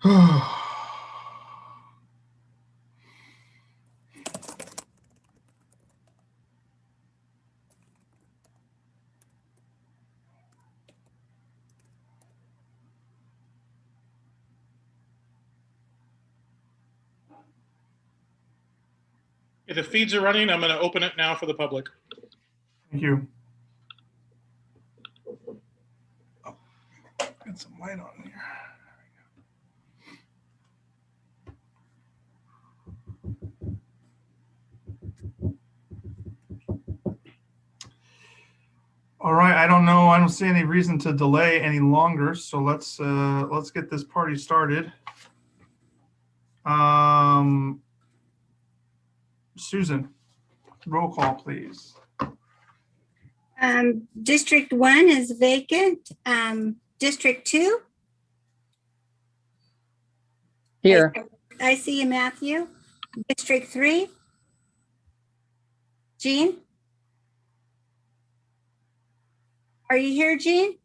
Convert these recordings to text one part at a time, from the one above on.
If the feeds are running, I'm going to open it now for the public. Thank you. Oh, got some light on here. All right, I don't know. I don't see any reason to delay any longer, so let's get this party started. Susan, roll call, please. District 1 is vacant. District 2? Here. I see you, Matthew. District 3? Jean? Are you here, Jean?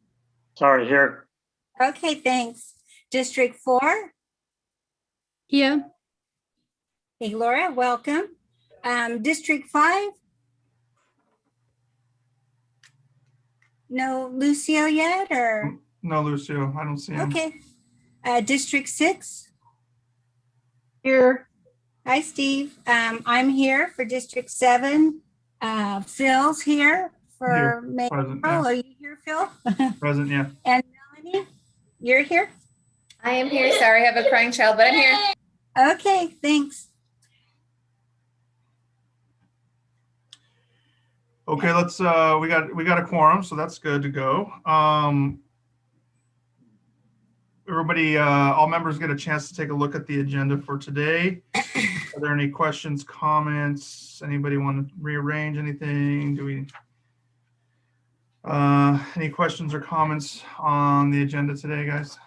Sorry, here. Okay, thanks. District 4? Here. Hey, Laura, welcome. District 5? No Lucio yet, or? No, Lucio, I don't see him. Okay. District 6? Here. Hi, Steve. I'm here for District 7. Phil's here for Mayor. Present, Oh, yeah. are you here, Phil? Present, yeah. And Melanie, you're here? I am here. Sorry, I have a crying child, but I'm here. Okay, thanks. Okay, let's we got a quorum, so that's good to go. Everybody, all members get a chance to take a look at the agenda for today. Are there any questions, comments? Anybody want to rearrange anything? Do we any questions or comments on the agenda today, guys?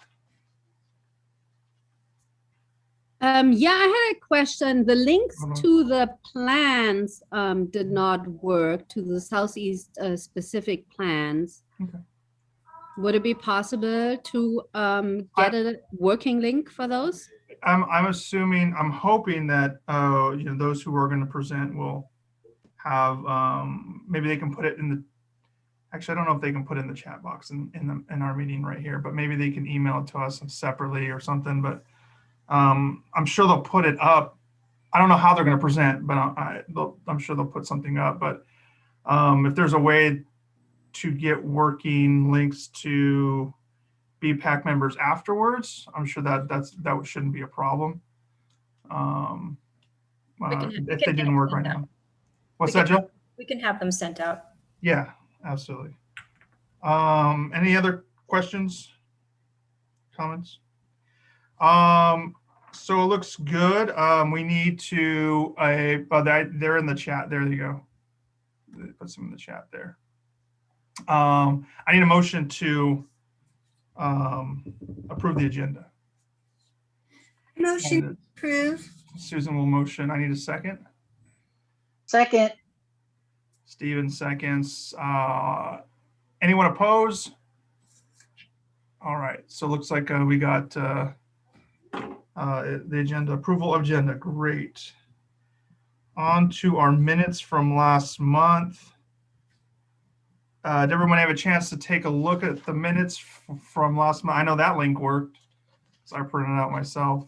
Yeah, I had a question. The links to the plans did not work, to the Southeast specific plans. Okay. Would it be possible to get a working link for those? I'm assuming, I'm hoping that you know, those who are going to present will have maybe they can put it in the. Actually, I don't know if they can put it in the chat box in our meeting right here, but maybe they can email it to us separately or something. But I'm sure they'll put it up. I don't know how they're going to present, but I'm sure they'll put something up. But if there's a way to get working links to BPAC members afterwards, I'm sure that shouldn't be a problem. If they didn't work right now. What's that, Joe? We can have them sent out. Yeah, absolutely. Any other questions, comments? So it looks good. We need to, they're in the chat. There you go. Put some in the chat there. I need a motion to approve the agenda. Motion to approve. Susan will motion. I need a second. Second. Steven seconds. Anyone oppose? All right. So it looks like we got the agenda, approval of agenda. Great. On to our minutes from last month. Did everyone have a chance to take a look at the minutes from last month? I know that link worked, so I printed it out myself.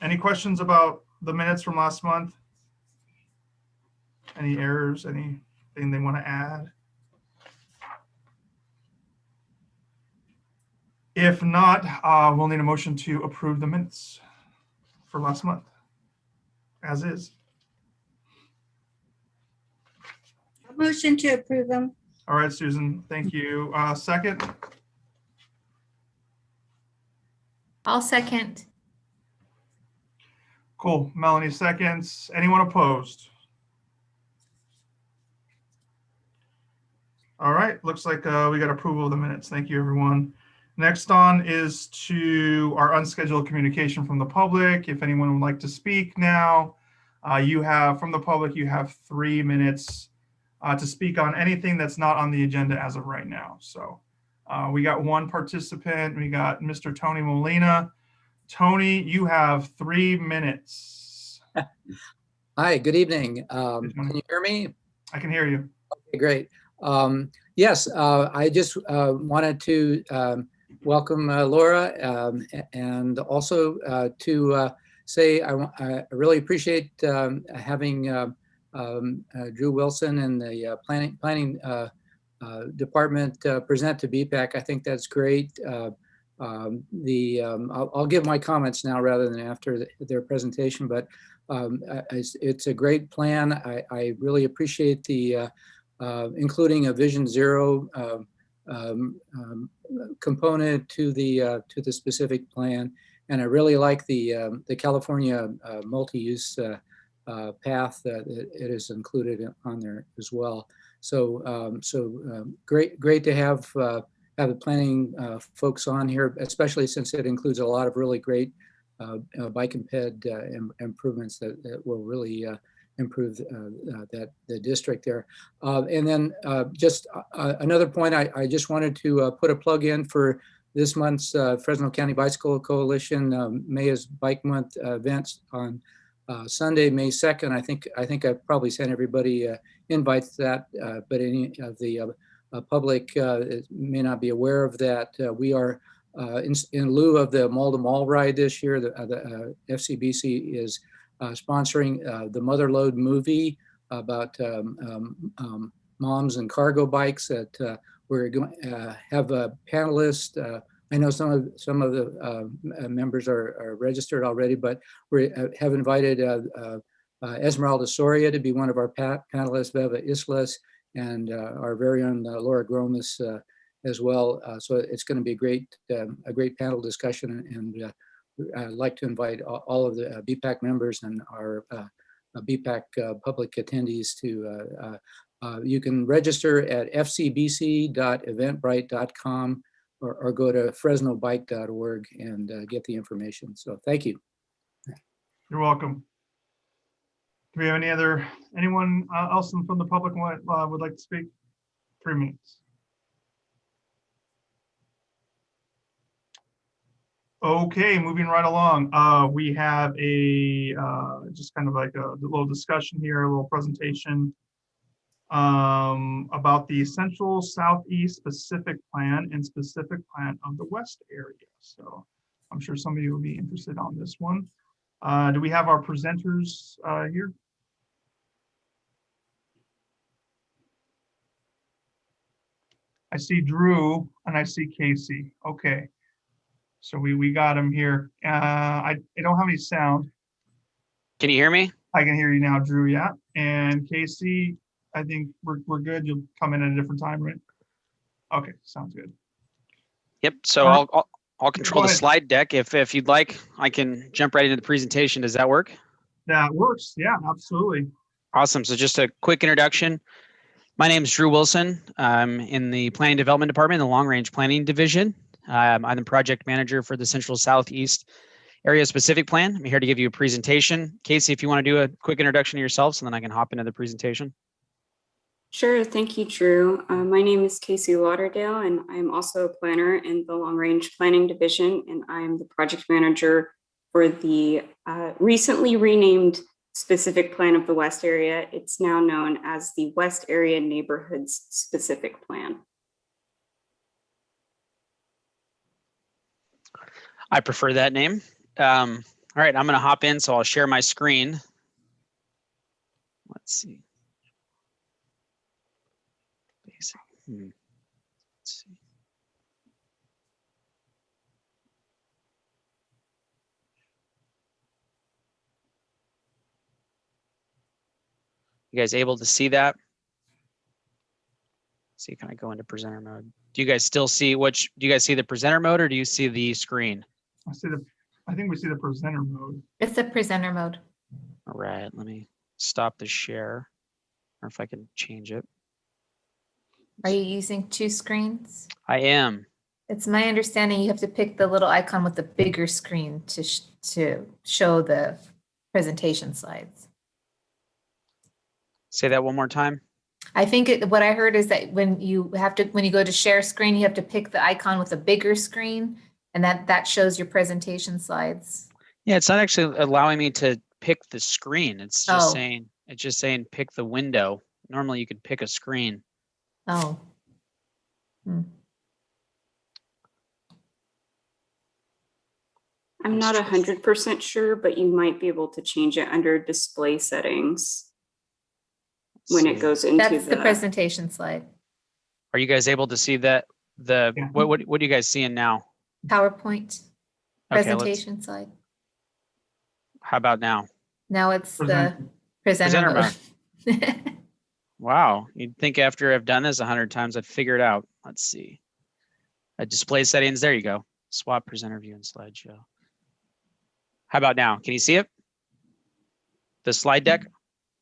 Any questions about the minutes from last month? Any errors? Anything they want to add? If not, we'll need a motion to approve the minutes for last month, as is. Motion to approve them. All right, Susan, thank you. Second? I'll second. Cool. Melanie seconds. Anyone opposed? All right, looks like we got approval of the minutes. Thank you, everyone. Next on is to our unscheduled communication from the public. If anyone would like to speak now, from the public, you have 3 minutes to speak on anything that's not on the agenda as of right now. So We got one participant. We got Mr. Tony Molina. Tony, you have 3 minutes. Hi, good evening. Tony. Can you hear me? I can hear you. Okay, great. Yes, I just wanted to welcome Laura and also to say I really appreciate having Drew Wilson and the planning department present to BPAC. I think that's great. I'll give my comments now rather than after their presentation, but it's a great plan. I really appreciate the including a Vision Zero component to the specific plan, and I really like the California multi-use path that it is included on there as well. So great to have the planning folks on here, especially since it includes a lot of really great bike and ped improvements that will really improve the district there. And then just another point, I just wanted to put a plug in for this month's Fresno County Bicycle Coalition May is Bike Month events on Sunday, May 2nd. I think I've probably sent everybody invites to that, but any of the public may not be aware of that. We are in lieu of the mall to mall ride this year, the FCBC is sponsoring the Motherload movie about moms and cargo bikes that we're going to have a panelist. I know some of the members are registered already, but we have invited Esmeralda Soria to be one of our panelists, Beva Islas, and our very own Laura Gromas as well. So it's going to be a great panel discussion, and I'd like to invite all of the BPAC members and our BPAC public attendees to, you can register at fcbc.eventbrite.com or go to fresnobike.org and get the information. So thank you. You're welcome. Do we have anyone else from the public would like to speak? 3 minutes. Okay, moving right along. We have a just kind of like a little discussion here, a little presentation about the Central Southeast Specific Plan and Specific Plan of the West area. So I'm sure some of you will be interested on this one. Do we have our presenters here? I see Drew and I see Casey. Okay. So we got him here. I don't have any sound. Can you hear me? I can hear you now, Drew. Yeah. And Casey, I think we're good. You'll come in at a different time, right? Okay, sounds good. Yep. So I'll control Go the ahead. slide deck. If you'd like, I can jump right into the presentation. Does that work? That works. Yeah, absolutely. Awesome. So just a quick introduction. My name is Drew Wilson. I'm in the Planning Development Department, the Long Range Planning Division. I'm the project manager for the Central Southeast Area Specific Plan. I'm here to give you a presentation. Casey, if you want to do a quick introduction of yourself, and then I can hop into the presentation. Sure, thank you, Drew. My name is Casey Lauderdale, and I'm also a planner in the Long Range Planning Division, and I'm the project manager for the recently renamed Specific Plan of the West Area. It's now known as the West Area Neighborhoods Specific Plan. I prefer that name. All right, I'm going to hop in, so I'll share my screen. Let's see. Basic. Let's see. You guys able to see that? Let's see, can I go into presenter mode? Do you guys still see do you guys see the presenter mode, or do you see the screen? I think we see the presenter mode. It's the presenter mode. All right, let me stop the share, or if I can change it. Are you using 2 screens? I am. It's my understanding you have to pick the little icon with the bigger screen to show the presentation slides. Say that one more time. I think what I heard is that when you go to share screen, you have to pick the icon with a bigger screen, and that shows your presentation slides. Yeah, it's not actually allowing me to pick the screen. It's just Oh. saying pick the window. Normally you could pick a screen. Oh. I'm not 100% sure, but you might be able to change it under display settings when it goes into That's the presentation slide. Are you guys able to see that? Yeah. What are you guys seeing now? PowerPoint Okay, presentation slide. how about now? Now it's Present. the presenter mode. Wow, you'd think after I've done this 100 times, I'd figure it out. Let's see. Display settings, there you go. Swap presenter view and slideshow. How about now? Can you see it? The slide deck?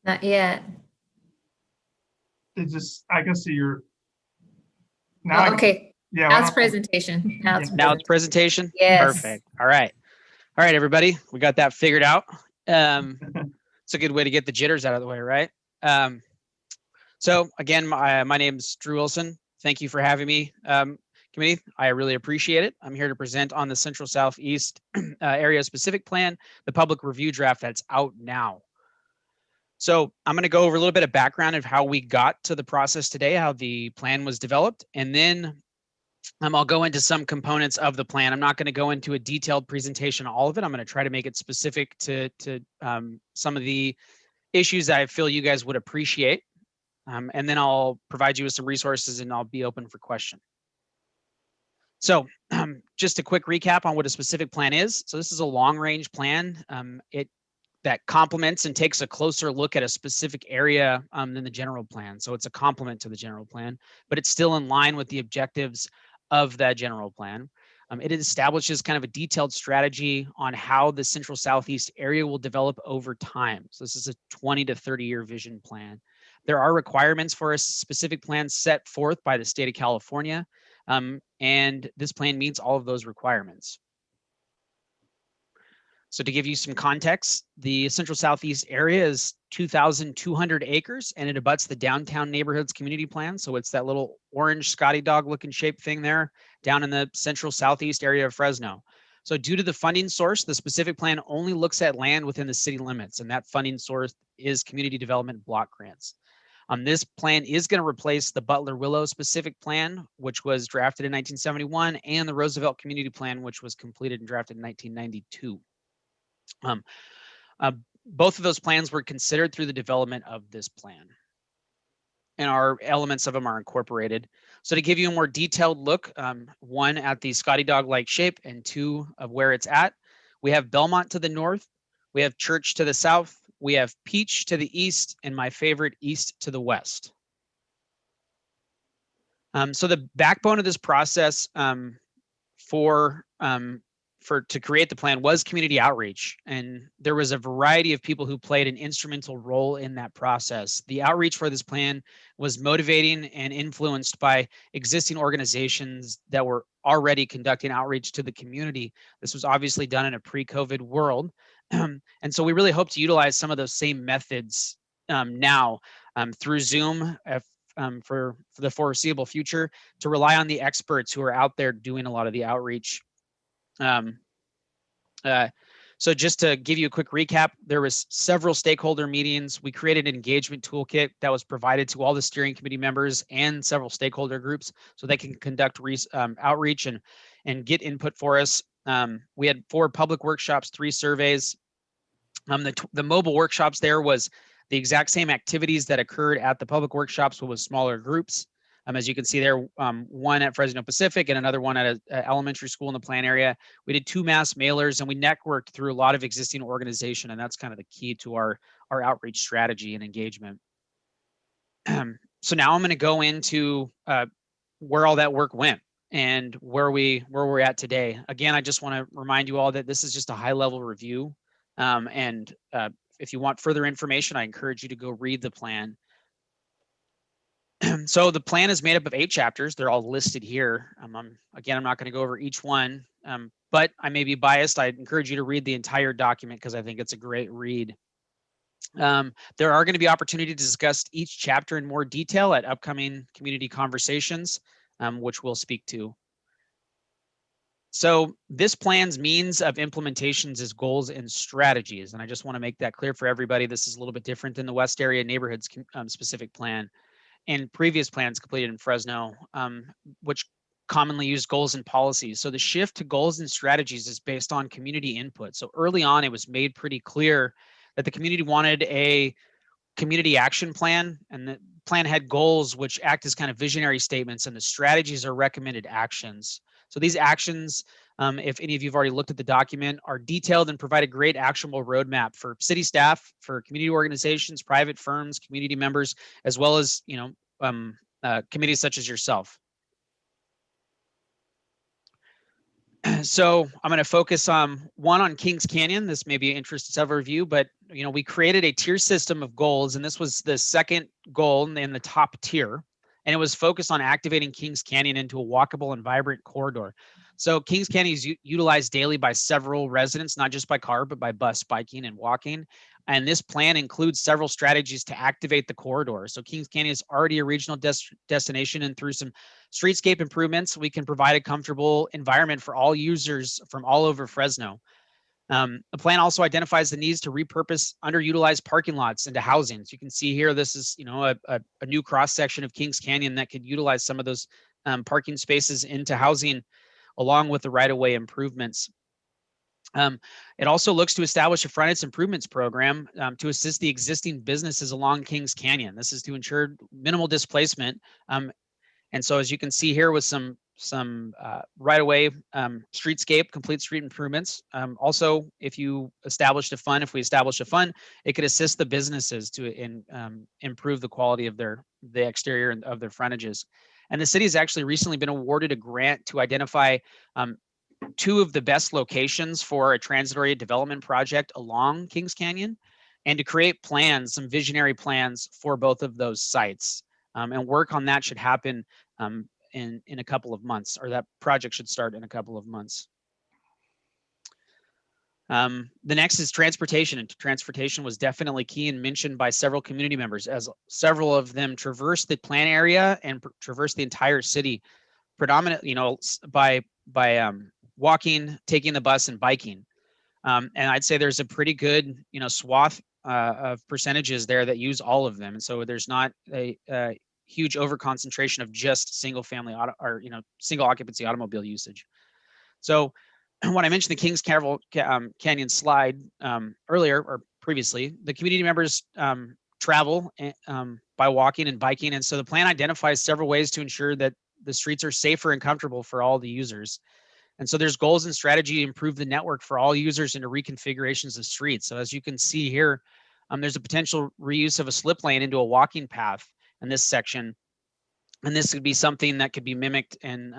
Not yet. I can see your. Now Oh, okay. Yeah. Now it's presentation. Now it's Now it's presentation? Yes. Perfect. All right. All right, everybody. We got that figured out. It's a good way to get the jitters out of the way, right? So again, my name is Drew Wilson. Thank you for having me, committee. I really appreciate it. I'm here to present on the Central Southeast area specific plan, the public review draft that's out now. So I'm going to go over a little bit of background of how we got to the process today, how the plan was developed, and then I'll go into some components of the plan. I'm not going to go into a detailed presentation on all of it. I'm going to try to make it specific to some of the issues that I feel you guys would appreciate. And then I'll provide you with some resources and I'll be open for question. So just a quick recap on what a specific plan is. So this is a long range plan. That complements and takes a closer look at a specific area than the general plan. So it's a complement to the general plan, but it's still in line with the objectives of that general plan. It establishes kind of a detailed strategy on how the Central Southeast area will develop over time. So this is a 20 to 30-year vision plan. There are requirements for a specific plan set forth by the state of California, and this plan meets all of those requirements. So to give you some context, the Central Southeast area is 2,200 acres and it abuts the Downtown Neighborhoods Community Plan. So it's that little orange Scotty dog looking shape thing there down in the Central Southeast area of Fresno. So due to the funding source, the specific plan only looks at land within the city limits, and that funding source is community development block grants. This plan is going to replace the Butler Willow specific plan, which was drafted in 1971, and the Roosevelt Community Plan, which was completed and drafted in 1992. Both of those plans were considered through the development of this plan, and our elements of them are incorporated. So to give you a more detailed look, one at the Scotty dog-like shape and two of where it's at, we have Belmont to the north, we have Church to the south, we have Peach to the east, and my favorite, East to the west. So the backbone of this process to create the plan was community outreach, and there was a variety of people who played an instrumental role in that process. The outreach for this plan was motivating and influenced by existing organizations that were already conducting outreach to the community. This was obviously done in a pre-COVID world, and so we really hope to utilize some of those same methods now through Zoom for the foreseeable future, to rely on the experts who are out there doing a lot of the outreach. So just to give you a quick recap, there was several stakeholder meetings. We created an engagement toolkit that was provided to all the steering committee members and several stakeholder groups so they can conduct outreach and get input for us. We had 4 public workshops, 3 surveys. The mobile workshops there was the exact same activities that occurred at the public workshops, but with smaller groups. As you can see there, one at Fresno Pacific and another one at an elementary school in the plan area. We did 2 mass mailers, and we networked through a lot of existing organization, and that's kind of the key to our outreach strategy and engagement. So now I'm going to go into where all that work went and where we're at today. Again, I just want to remind you all that this is just a high-level review, and if you want further information, I encourage you to go read the plan. So the plan is made up of 8 chapters. They're all listed here. Again, I'm not going to go over each one, but I may be biased. I encourage you to read the entire document because I think it's a great read. There are going to be opportunities to discuss each chapter in more detail at upcoming community conversations, which we'll speak to. So this plan's means of implementations is goals and strategies. And I just want to make that clear for everybody. This is a little bit different than the West Area Neighborhoods specific plan and previous plans completed in Fresno, which commonly use goals and policies. So the shift to goals and strategies is based on community input. So early on, it was made pretty clear that the community wanted a community action plan, and the plan had goals which act as kind of visionary statements, and the strategies are recommended actions. So these actions, if any of you have already looked at the document, are detailed and provide a great actionable roadmap for city staff, for community organizations, private firms, community members, as well as committees such as yourself. So I'm going to focus on one on Kings Canyon. This may be of interest to several of you, but we created a tier system of goals, and this was the second goal in the top tier. And it was focused on activating Kings Canyon into a walkable and vibrant corridor. So Kings Canyon is utilized daily by several residents, not just by car, but by bus, biking, and walking. And this plan includes several strategies to activate the corridor. So Kings Canyon is already a regional destination, and through some streetscape improvements, we can provide a comfortable environment for all users from all over Fresno. The plan also identifies the needs to repurpose underutilized parking lots into housing. So you can see here, this is a new cross section of Kings Canyon that could utilize some of those parking spaces into housing, along with the right-of-way improvements. It also looks to establish a frontage improvements program to assist the existing businesses along Kings Canyon. This is to ensure minimal displacement. And so as you can see here with some right-of-way streetscape, complete street improvements. Also, if we establish a fund, it could assist the businesses to improve the quality of the exterior of their frontages. And the city has actually recently been awarded a grant to identify 2 of the best locations for a transit-oriented development project along Kings Canyon, and to create plans, some visionary plans for both of those sites. And work on that should happen in a couple of months, or that project should start in a couple of months. The next is transportation, and transportation was definitely key and mentioned by several community members, as several of them traverse the plan area and traverse the entire city, predominantly, by walking, taking the bus, and biking. And I'd say there's a pretty good, swath of percentages there that use all of them, and so there's not a huge overconcentration of just single occupancy automobile usage. So when I mentioned the Kings Canyon slide earlier or previously, the community members travel by walking and biking. And so the plan identifies several ways to ensure that the streets are safer and comfortable for all the users. And so there's goals and strategy to improve the network for all users into reconfigurations of streets. So as you can see here, there's a potential reuse of a slip lane into a walking path in this section. And this would be something that could be mimicked and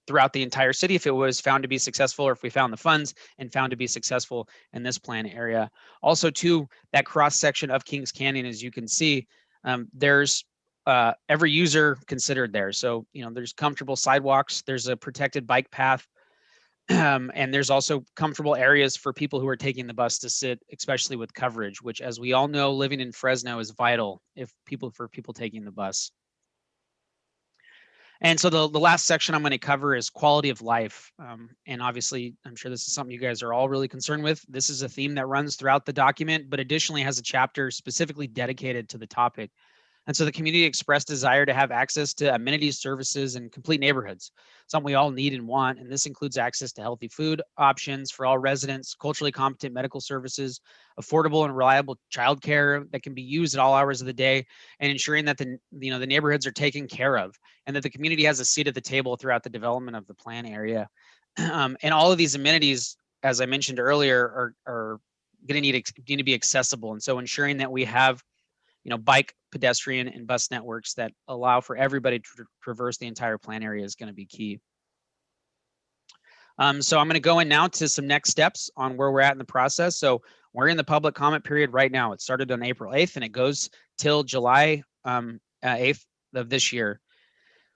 throughout the entire city if it was found to be successful, or if we found the funds and found to be successful in this plan area. Also, too, that cross section of Kings Canyon, as you can see, there's every user considered there. So, there's comfortable sidewalks, there's a protected bike path, and there's also comfortable areas for people who are taking the bus to sit, especially with coverage, which, as we all know, living in Fresno is vital for people taking the bus. And so the last section I'm going to cover is quality of life. And obviously, I'm sure this is something you guys are all really concerned with. This is a theme that runs throughout the document, but additionally has a chapter specifically dedicated to the topic. And so the community expressed desire to have access to amenities, services, and complete neighborhoods, something we all need and want. And this includes access to healthy food options for all residents, culturally competent medical services, affordable and reliable childcare that can be used at all hours of the day, and ensuring that the neighborhoods are taken care of, and that the community has a seat at the table throughout the development of the plan area. And all of these amenities, as I mentioned earlier, are going to need to be accessible. And so ensuring that we have bike, pedestrian, and bus networks that allow for everybody to traverse the entire plan area is going to be key. So I'm going to go in now to some next steps on where we're at in the process. So we're in the public comment period right now. It started on April 8th and it goes till July 8th of this year.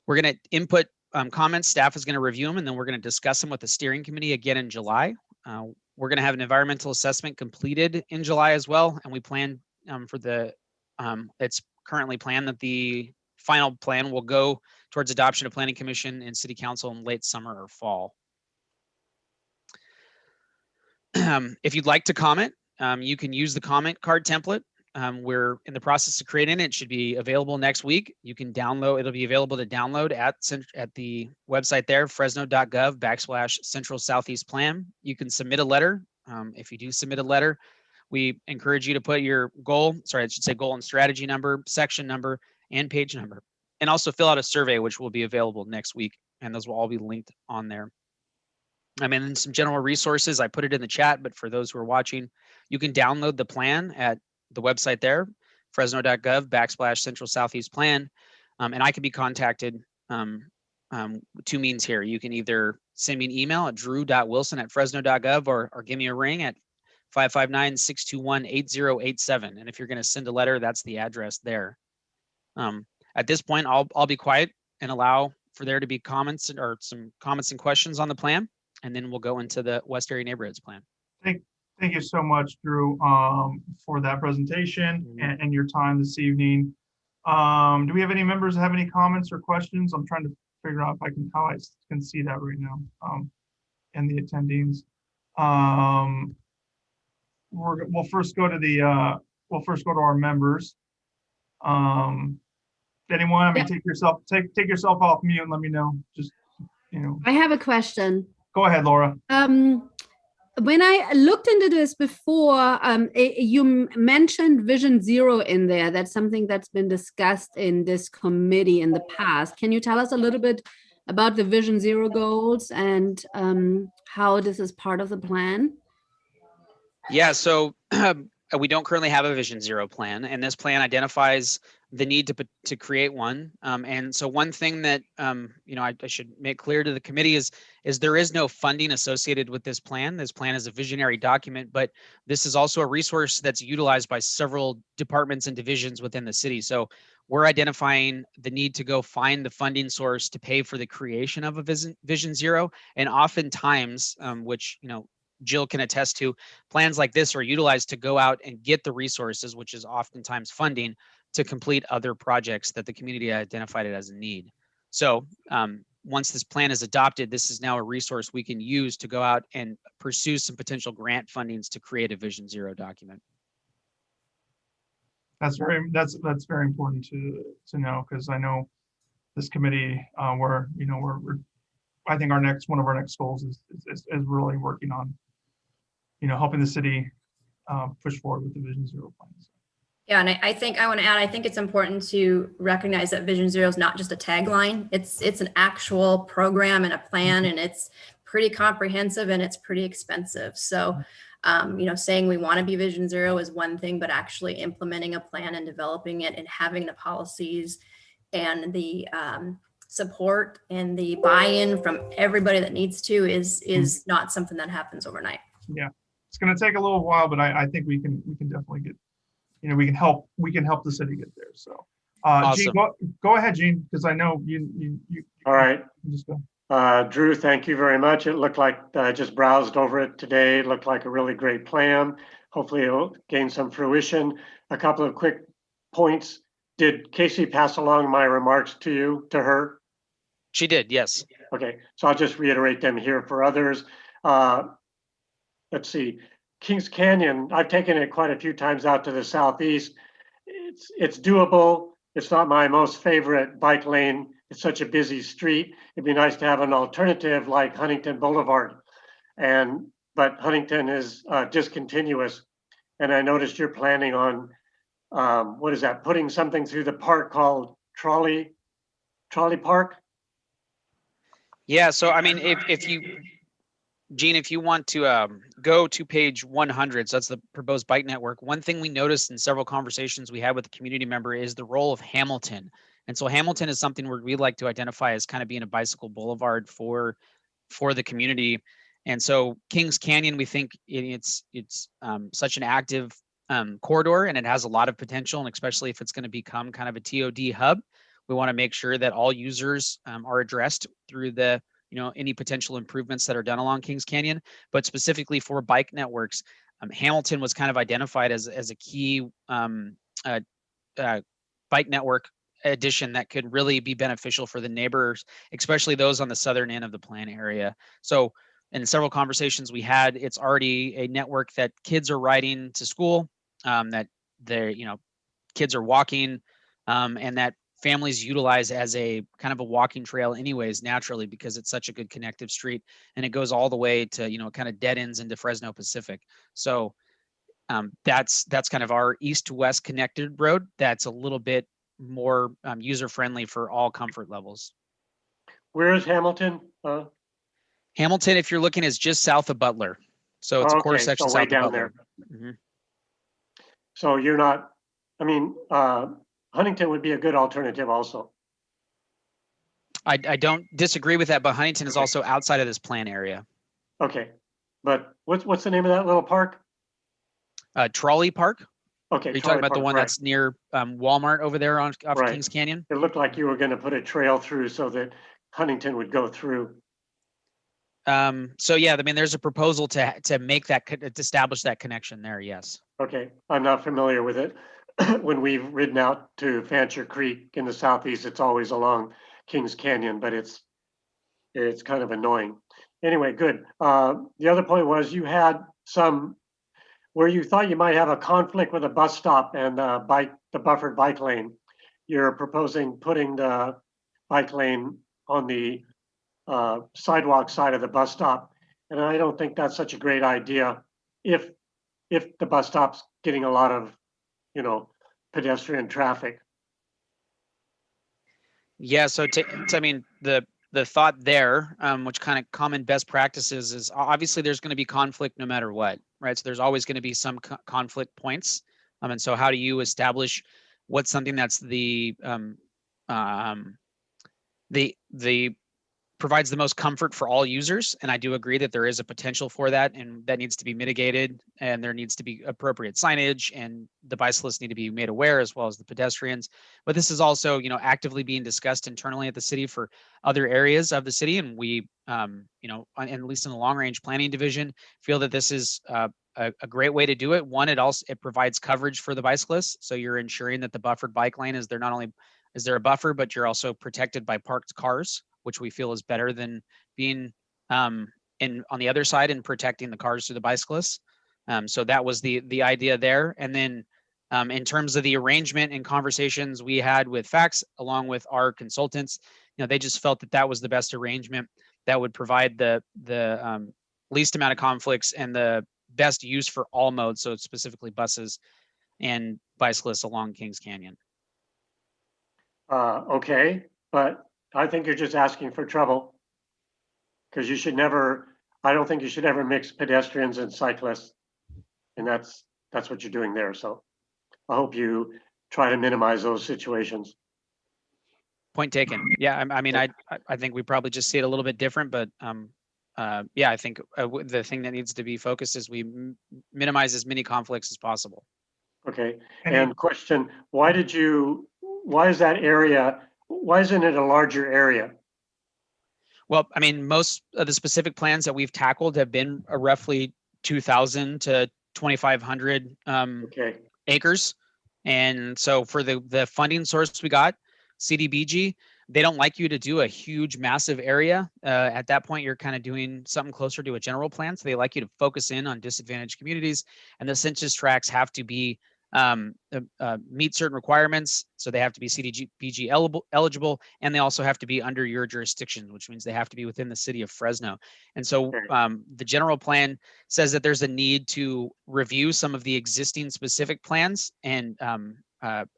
We're going to input comments. Staff is going to review them, and then we're going to discuss them with the steering committee again in July. We're going to have an environmental assessment completed in July as well, and we plan for the, it's currently planned that the final plan will go towards adoption of Planning Commission and City Council in late summer or fall. If you'd like to comment, you can use the comment card template. We're in the process of creating it. It should be available next week. You can download, it'll be available to download at the website there, fresno.gov/Central Southeast Plan. You can submit a letter. If you do submit a letter, we encourage you to put your goal and strategy number, section number, and page number, and also fill out a survey, which will be available next week. And those will all be linked on there. And then some general resources, I put it in the chat, but for those who are watching, you can download the plan at the website there, fresno.gov/Central Southeast Plan. And I can be contacted two means here. You can either send me an email at drew.wilson@fresno.gov or give me a ring at 559-621-8087. And if you're going to send a letter, that's the address there. At this point, I'll be quiet and allow for there to be comments or some comments and questions on the plan, and then we'll go into the West Area Neighborhoods Plan. Thank you so much, Drew, for that presentation and your time this evening. Do we have any members that have any comments or questions? I'm trying to figure out if I can see that right now, and the attendings. We'll first go to our members. Anyone? I mean, take yourself off mute and let me know. Just, I have a question. Go ahead, Laura. When I looked into this before, you mentioned Vision Zero in there. That's something that's been discussed in this committee in the past. Can you tell us a little bit about the Vision Zero goals and how this is part of the plan? Yeah, so we don't currently have a Vision Zero plan, and this plan identifies the need to create one. And so one thing that I should make clear to the committee is there is no funding associated with this plan. This plan is a visionary document, but this is also a resource that's utilized by several departments and divisions within the city. So we're identifying the need to go find the funding source to pay for the creation of a Vision Zero. And oftentimes, which Jill can attest to, plans like this are utilized to go out and get the resources, which is oftentimes funding, to complete other projects that the community identified it as a need. So once this plan is adopted, this is now a resource we can use to go out and pursue some potential grant fundings to create a Vision Zero document. That's very important to know, because I know this committee we're I think one of our next goals is really working on helping the city push forward with the Vision Zero plans. Yeah, and I think I want to add, I think it's important to recognize that Vision Zero is not just a tagline. It's an actual program and a plan, and it's pretty comprehensive and it's pretty expensive. So, saying we want to be Vision Zero is one thing, but actually implementing a plan and developing it and having the policies and the support and the buy-in from everybody that needs to is not something that happens overnight. Yeah, it's going to take a little while, but I think we can definitely get. We can help the city get there. So, awesome. Gene, go ahead, Gene, because I know you. All right. Just go. Drew, thank you very much. It looked like I just browsed over it today. It looked like a really great plan. Hopefully it'll gain some fruition. A couple of quick points. Did Casey pass along my remarks to her? She did, yes. Okay, so I'll just reiterate them here for others. Let's see. Kings Canyon, I've taken it quite a few times out to the southeast. It's doable. It's not my most favorite bike lane. It's such a busy street. It'd be nice to have an alternative like Huntington Boulevard. But Huntington is discontinuous. And I noticed you're planning on, putting something through the park called Trolley Park? Yeah, so I mean, Gene, if you want to go to page 100, so that's the proposed bike network, one thing we noticed in several conversations we had with the community member is the role of Hamilton. And so Hamilton is something where we like to identify as kind of being a bicycle boulevard for the community. And so Kings Canyon, we think it's such an active corridor, and it has a lot of potential, and especially if it's going to become kind of a TOD hub, we want to make sure that all users are addressed through the any potential improvements that are done along Kings Canyon, but specifically for bike networks, Hamilton was kind of identified as a key bike network addition that could really be beneficial for the neighbors, especially those on the southern end of the plan area. So in several conversations we had, it's already a network that kids are riding to school, that they're, kids are walking, and that families utilize as a kind of a walking trail anyways, naturally, because it's such a good connective street, and it goes all the way to, kind of dead ends into Fresno Pacific. So that's kind of our east to west connected road. That's a little bit more user friendly for all comfort levels. Where is Hamilton? Hamilton, if you're looking, is just south of Butler. So it's a quarter section so way south down of Butler. there. Mhm. So you're not, I mean, Huntington would be a good alternative also. I don't disagree with that, but Huntington is also outside of this plan area. Okay, but what's the name of that little park? Trolley Park. Okay. Are you talking about the one right. that's near Walmart over there off Right. Kings Canyon? It looked like you were going to put a trail through so that Huntington would go through. So yeah, I mean, there's a proposal to make that, to establish that connection there. Yes. Okay, I'm not familiar with it. When we've ridden out to Fancher Creek in the southeast, it's always along Kings Canyon, but it's kind of annoying. Anyway, good. The other point was you had some where you thought you might have a conflict with a bus stop and the buffered bike lane. You're proposing putting the bike lane on the sidewalk side of the bus stop, and I don't think that's such a great idea if the bus stop's getting a lot of pedestrian traffic. Yeah. So I mean, the thought there, which kind of common best practices is obviously there's going to be conflict no matter what, right? So there's always going to be some conflict points. And so how do you establish what's something that's the provides the most comfort for all users? And I do agree that there is a potential for that, and that needs to be mitigated, and there needs to be appropriate signage, and the bicyclists need to be made aware as well as the pedestrians. But this is also, actively being discussed internally at the city for other areas of the city. And we, at least in the long range planning division, feel that this is a great way to do it. One, it provides coverage for the bicyclists. So you're ensuring that the buffered bike lane is there, not only is there a buffer, but you're also protected by parked cars, which we feel is better than being on the other side and protecting the cars to the bicyclists. So that was the idea there. And then in terms of the arrangement and conversations we had with FACTS along with our consultants, they just felt that was the best arrangement that would provide the least amount of conflicts and the best use for all modes. So specifically buses and bicyclists along Kings Canyon. Okay, but I think you're just asking for trouble, because I don't think you should ever mix pedestrians and cyclists. And that's what you're doing there. So I hope you try to minimize those situations. Point taken. Yeah, I mean, I think we probably just see it a little bit different, but yeah, I think the thing that needs to be focused is we minimize as many conflicts as possible. Okay, and question, why isn't it a larger area? Well, I mean, most of the specific plans that we've tackled have been roughly 2,000 to 2,500 acres. And so for the funding source we got, CDBG, they don't like you to do a huge, massive area. At that point, you're kind of doing something closer to a general plan. So they like you to focus in on disadvantaged communities, and the census tracts have to be meet certain requirements. So they have to be CDBG eligible, and they also have to be under your jurisdiction, which means they have to be within the city of Fresno. And so the general plan says that there's a need to review some of the existing specific plans and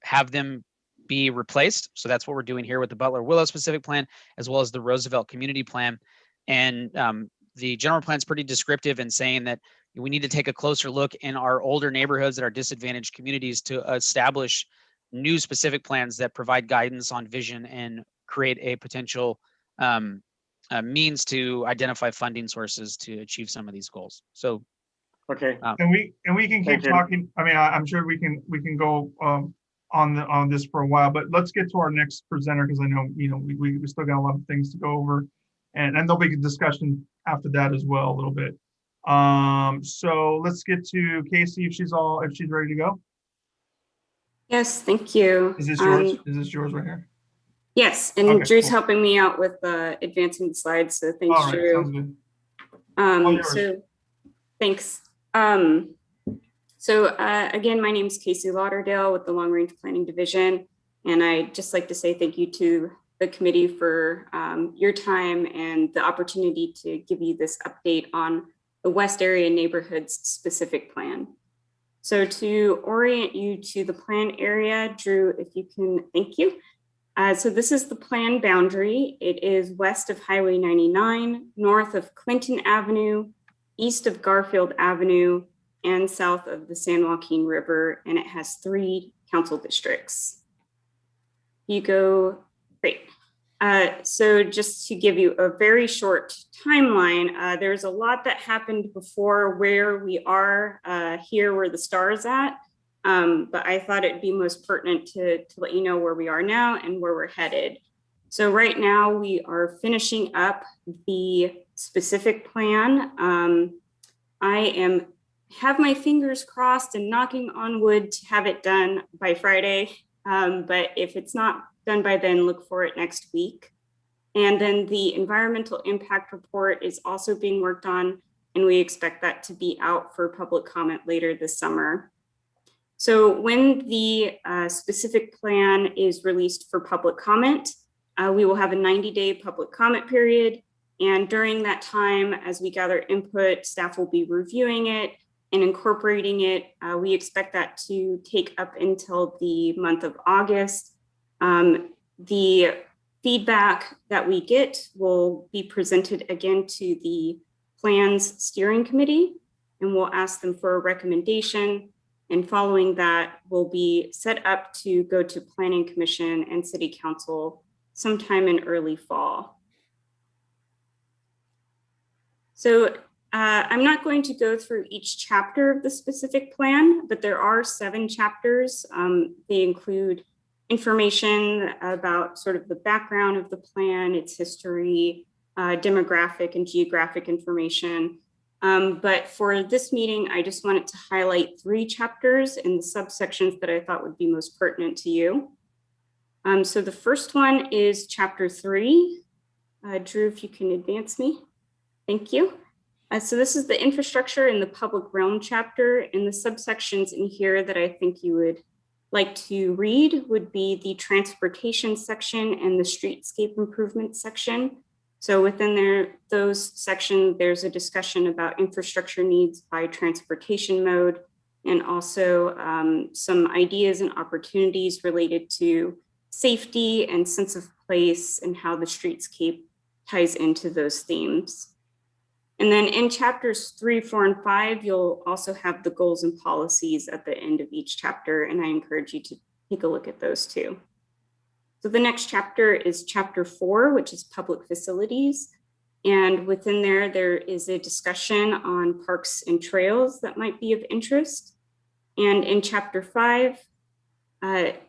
have them be replaced. So that's what we're doing here with the Butler Willow specific plan, as well as the Roosevelt community plan. And the general plan is pretty descriptive in saying that we need to take a closer look in our older neighborhoods that are disadvantaged communities to establish new specific plans that provide guidance on vision and create a potential means to identify funding sources to achieve some of these goals. So, okay, and we can keep talking. I mean, I'm sure we can go on this for a while, but let's get to our next presenter, because I know we still got a lot of things to go over. and there'll be a discussion after that as well a little bit. So let's get to Casey if she's ready to go. Yes, thank you. Is this yours? Is this yours right here? Yes, and Okay, Drew's cool. helping me out with advancing the slides, so thanks, All right, Drew. sounds good. All yours. So thanks. Again, my name is Casey Lauderdale with the Long Range Planning Division, and I'd just like to say thank you to the committee for your time and the opportunity to give you this update on the West Area Neighborhoods specific plan. So to orient you to the plan area, Drew, if you can, thank you. So this is the plan boundary. It is west of Highway 99, north of Clinton Avenue, east of Garfield Avenue, and south of the San Joaquin River, and it has 3 council districts. You go, great. So just to give you a very short timeline, there's a lot that happened before where we are here, where the star is at. But I thought it'd be most pertinent to let you know where we are now and where we're headed. So right now we are finishing up the specific plan. I have my fingers crossed and knocking on wood to have it done by Friday. But if it's not done by then, look for it next week. And then the environmental impact report is also being worked on, and we expect that to be out for public comment later this summer. So when the specific plan is released for public comment, we will have a 90-day public comment period. And during that time, as we gather input, staff will be reviewing it and incorporating it. We expect that to take up until the month of August. The feedback that we get will be presented again to the Plans Steering Committee, and we'll ask them for a recommendation. And following that, we'll be set up to go to Planning Commission and City Council sometime in early fall. So I'm not going to go through each chapter of the specific plan, but there are 7 chapters. They include information about sort of the background of the plan, its history, demographic and geographic information. But for this meeting, I just wanted to highlight 3 chapters in the subsections that I thought would be most pertinent to you. So the first one is chapter 3. Drew, if you can advance me. Thank you. So this is the infrastructure in the public realm chapter, and the subsections in here that I think you would like to read would be the transportation section and the streetscape improvement section. So within those sections, there's a discussion about infrastructure needs by transportation mode, and also some ideas and opportunities related to safety and sense of place and how the streetscape ties into those themes. And then in chapters 3, 4, and 5, you'll also have the goals and policies at the end of each chapter, and I encourage you to take a look at those too. So the next chapter is chapter 4, which is public facilities. And within there is a discussion on parks and trails that might be of interest. And in chapter 5,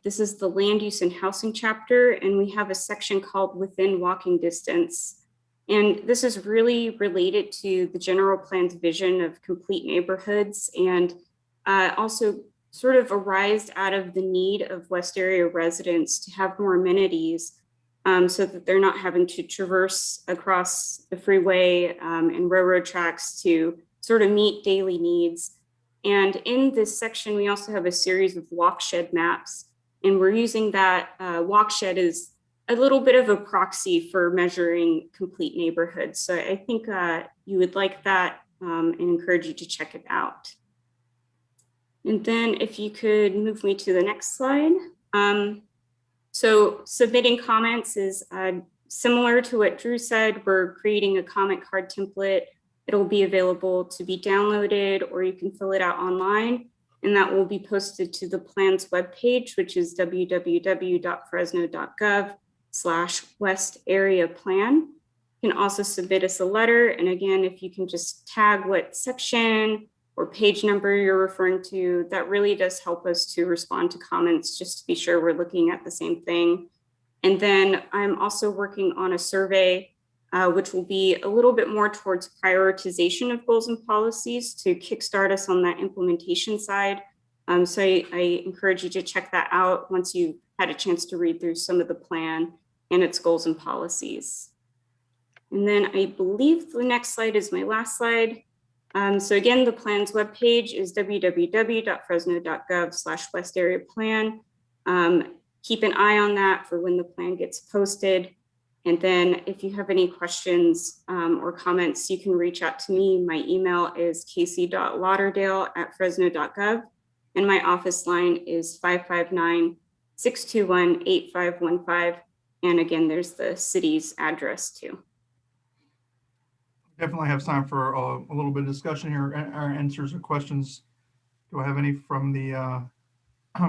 this is the land use and housing chapter, and we have a section called within walking distance. And this is really related to the general plan's vision of complete neighborhoods, and also sort of arised out of the need of West Area residents to have more amenities so that they're not having to traverse across the freeway and railroad tracks to sort of meet daily needs. And in this section, we also have a series of walkshed maps, and we're using that walkshed as a little bit of a proxy for measuring complete neighborhoods. So I think you would like that and encourage you to check it out. And then if you could move me to the next slide. So submitting comments is similar to what Drew said. We're creating a comment card template. It'll be available to be downloaded, or you can fill it out online. And that will be posted to the plan's webpage, which is www.fresno.gov/West Area Plan. You can also submit us a letter. And again, if you can just tag what section or page number you're referring to, that really does help us to respond to comments, just to be sure we're looking at the same thing. And then I'm also working on a survey which will be a little bit more towards prioritization of goals and policies to kickstart us on that implementation side. So I encourage you to check that out once you've had a chance to read through some of the plan and its goals and policies. And then I believe the next slide is my last slide. So again, the plan's webpage is www.fresno.gov/West Area Plan. Keep an eye on that for when the plan gets posted. And then if you have any questions or comments, you can reach out to me. My email is casey.lauderdale@fresno.gov. And my office line is 559-621-8515. And again, there's the city's address too. Definitely have time for a little bit of discussion here, or answers or questions. Do I have any from the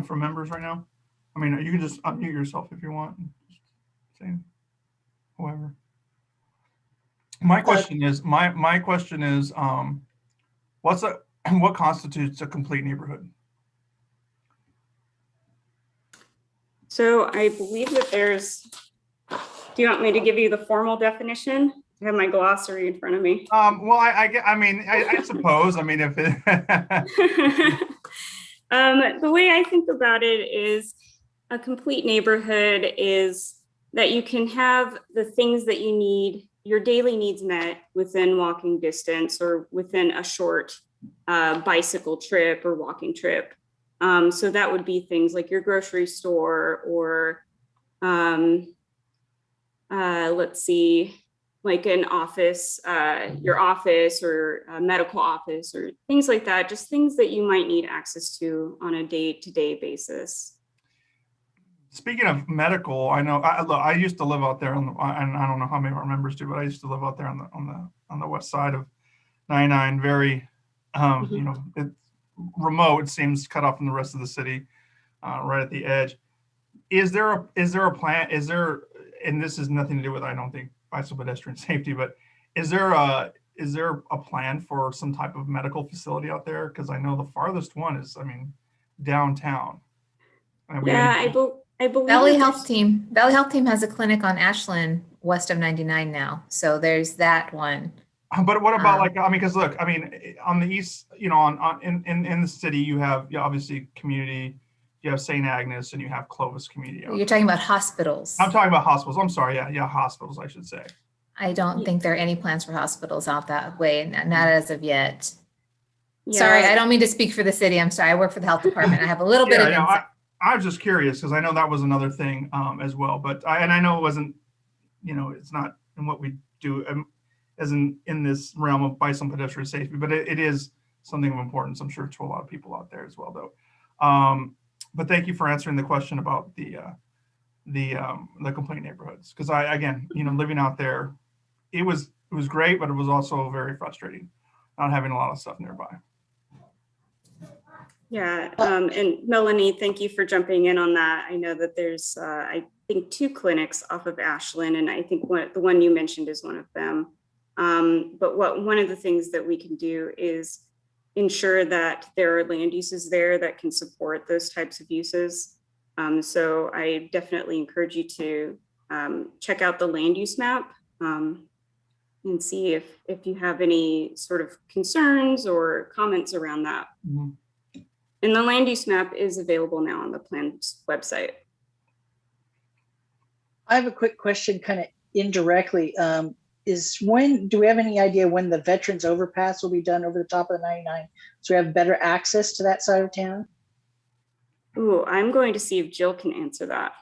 from members right now? I mean, you can just unmute yourself if you want. Say whoever. My question is what constitutes a complete neighborhood? So I believe that there's, do you want me to give you the formal definition? I have my glossary in front of me. Well, I suppose, I mean, if it the way I think about it is a complete neighborhood is that you can have the things that you need, your daily needs met within walking distance or within a short bicycle trip or walking trip. So that would be things like your grocery store or let's see, like an office, your office or a medical office or things like that, just things that you might need access to on a day-to-day basis. Speaking of medical, I know I used to live out there and I don't know how many of our members do, but I used to live out there on the west side of 99. Very, you know, it's remote. It seems cut off from the rest of the city, right at the edge. Is there a plan? And this has nothing to do with, I don't think, bicycle pedestrian safety, but is there a plan for some type of medical facility out there? Because I know the farthest one is, I mean, downtown. Yeah, I believe Valley Health Team has a clinic on Ashland west of 99 now. So there's that one. But what about like, I mean, because look, I mean, on the east, you know, in the city, you have obviously community, you have St. Agnes and you have Clovis Community. You're talking about hospitals. I'm talking about hospitals. I'm sorry. Yeah, hospitals, I should say. I don't think there are any plans for hospitals out that way, not as of yet. Yeah. Sorry, I don't mean to speak for the city. I'm sorry. I work for the health department. I have a little bit of insight. I was just curious because I know that was another thing as well. But I know it wasn't, you know, it's not in what we do as in this realm of bicycle pedestrian safety, but it is something of importance, I'm sure, to a lot of people out there as well, though. But thank you for answering the question about the complete neighborhoods, because again, you know, living out there, it was great, but it was also very frustrating not having a lot of stuff nearby. Yeah, and Melanie, thank you for jumping in on that. I know that there's, I think, 2 clinics off of Ashland, and I think the one you mentioned is one of them. But one of the things that we can do is ensure that there are land uses there that can support those types of uses. So I definitely encourage you to check out the land use map and see if you have any sort of concerns or comments around that. Mm-hmm. And the land use map is available now on the plan's website. I have a quick question, kind of indirectly. Do we have any idea when the Veterans Overpass will be done over the top of the 99? So we have better access to that side of town? Ooh, I'm going to see if Jill can answer that.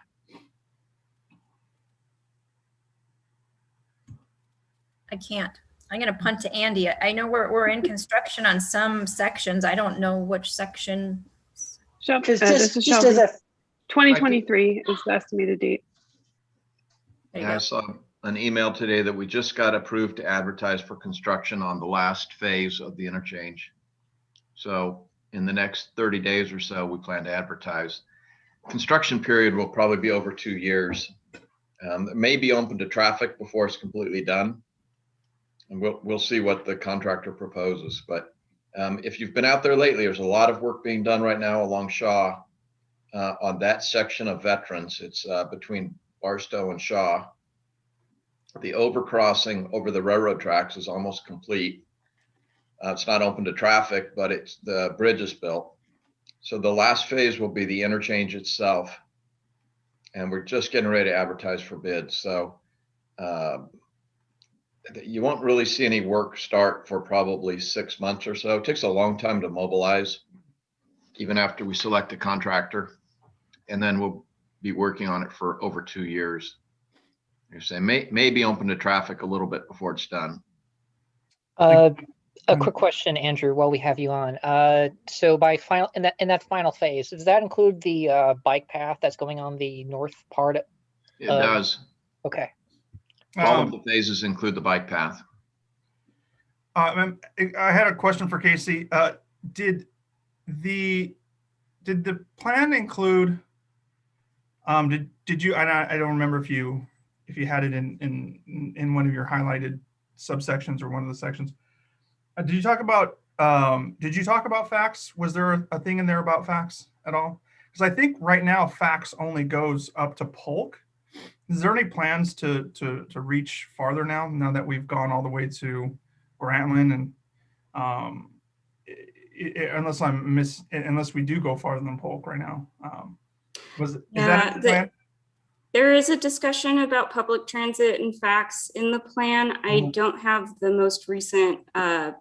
I can't. I'm going to punt to Andy. I know we're in construction on some sections. I don't know which section. This is just as a 2023 is the estimated date. I saw an email today that we just got approved to advertise for construction on the last phase of the interchange. So in the next 30 days or so, we plan to advertise. Construction period will probably be over 2 years. It may be open to traffic before it's completely done. And we'll see what the contractor proposes. But if you've been out there lately, there's a lot of work being done right now along Shaw on that section of Veterans. It's between Barstow and Shaw. The overcrossing over the railroad tracks is almost complete. It's not open to traffic, but the bridge is built. So the last phase will be the interchange itself. And we're just getting ready to advertise for bids. So you won't really see any work start for probably 6 months or so. It takes a long time to mobilize, even after we select a contractor. And then we'll be working on it for over 2 years. You're saying may be open to traffic a little bit before it's done. A quick question, Andrew, while we have you on. So by in that final phase, does that include the bike path that's going on the north part? It does. Okay. All of the phases include the bike path. I had a question for Casey. Did the plan include? Did you? And I don't remember if you had it in one of your highlighted subsections or one of the sections. Did you talk about fax? Was there a thing in there about fax at all? Because I think right now fax only goes up to Polk. Is there any plans to reach farther now that we've gone all the way to Grantland and unless we do go farther than Polk right now? Is that a plan? There is a discussion about public transit and fax in the plan. I don't have the most recent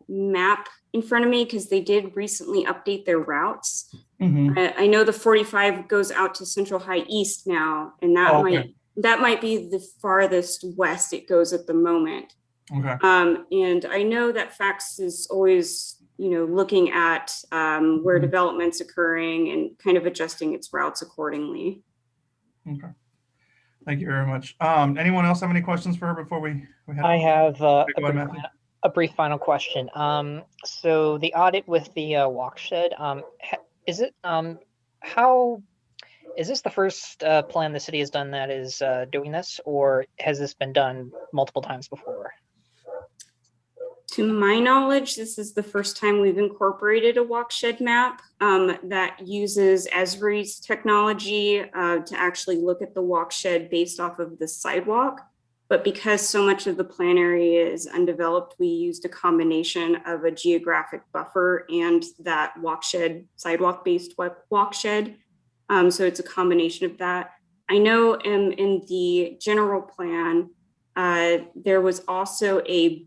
map in front of me because they did recently update their routes. I know the 45 goes out to Central High East now, and that might be the farthest west it goes at the moment. Okay. And I know that fax is always, looking at where development's occurring and kind of adjusting its routes accordingly. Okay. Thank you very much. Anyone else have any questions for her before we head? I have a brief final question. So the audit with the walk shed, is this the first plan the city has done that is doing this, or has this been done multiple times before? To my knowledge, this is the first time we've incorporated a walk shed map that uses Esri's technology to actually look at the walk shed based off of the sidewalk. But because so much of the plan area is undeveloped, we used a combination of a geographic buffer and that walk shed, sidewalk-based walk shed. So it's a combination of that. I know in the general plan, there was also a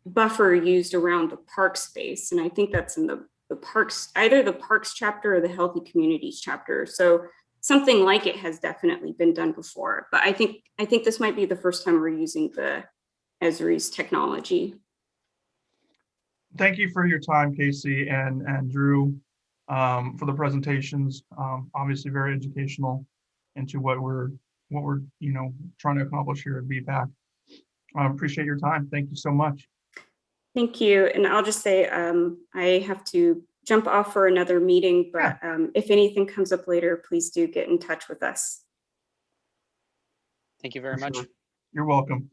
buffer used around the park space. And I think that's in the parks, either the parks chapter or the healthy communities chapter. So something like it has definitely been done before, but I think this might be the first time we're using the Esri's technology. Thank you for your time, Casey and Drew, for the presentations. Obviously very educational into what we're trying to accomplish here at BPAC. I appreciate your time. Thank you so much. Thank you. And I'll just say I have to jump off for another meeting, but if anything comes up later, please do get in touch with us. Thank you very much. You're welcome.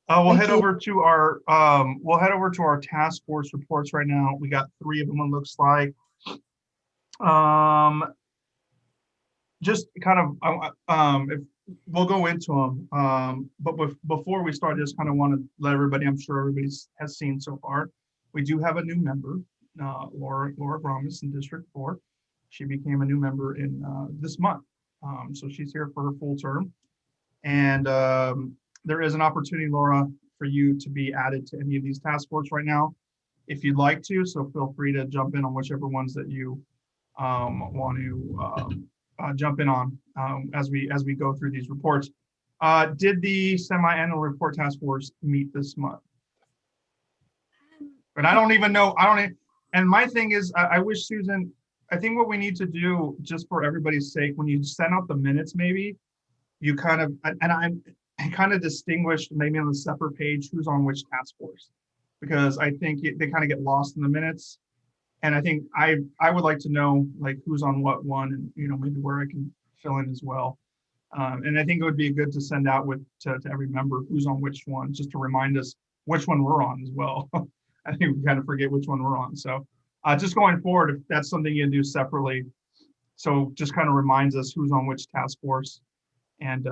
We'll head over to our task force reports right now. We got 3 of them, it looks like. Just kind of if we'll go into them, but before we start, I just kind of want to let everybody, I'm sure everybody has seen so far, we do have a new member, Laura Gromis in District 4. She became a new member in this month, so she's here for her full term, and there is an opportunity, Laura, for you to be added to any of these task force right now if you'd like to, so feel free to jump in on whichever ones that you want to jump in on as we go through these reports. Did the semi-annual report task force meet this month? But I don't even know. And my thing is, I wish Susan, I think what we need to do, just for everybody's sake, when you send out the minutes, maybe you kind of, and I kind of distinguished maybe on the separate page who's on which task force, because I think they kind of get lost in the minutes. And I think I would like to know like who's on what one, and maybe where I can fill in as well. And I think it would be good to send out to every member who's on which one, just to remind us which one we're on as well. I think we kind of forget which one we're on. So just going forward, if that's something you can do separately, so just kind of reminds us who's on which task force, and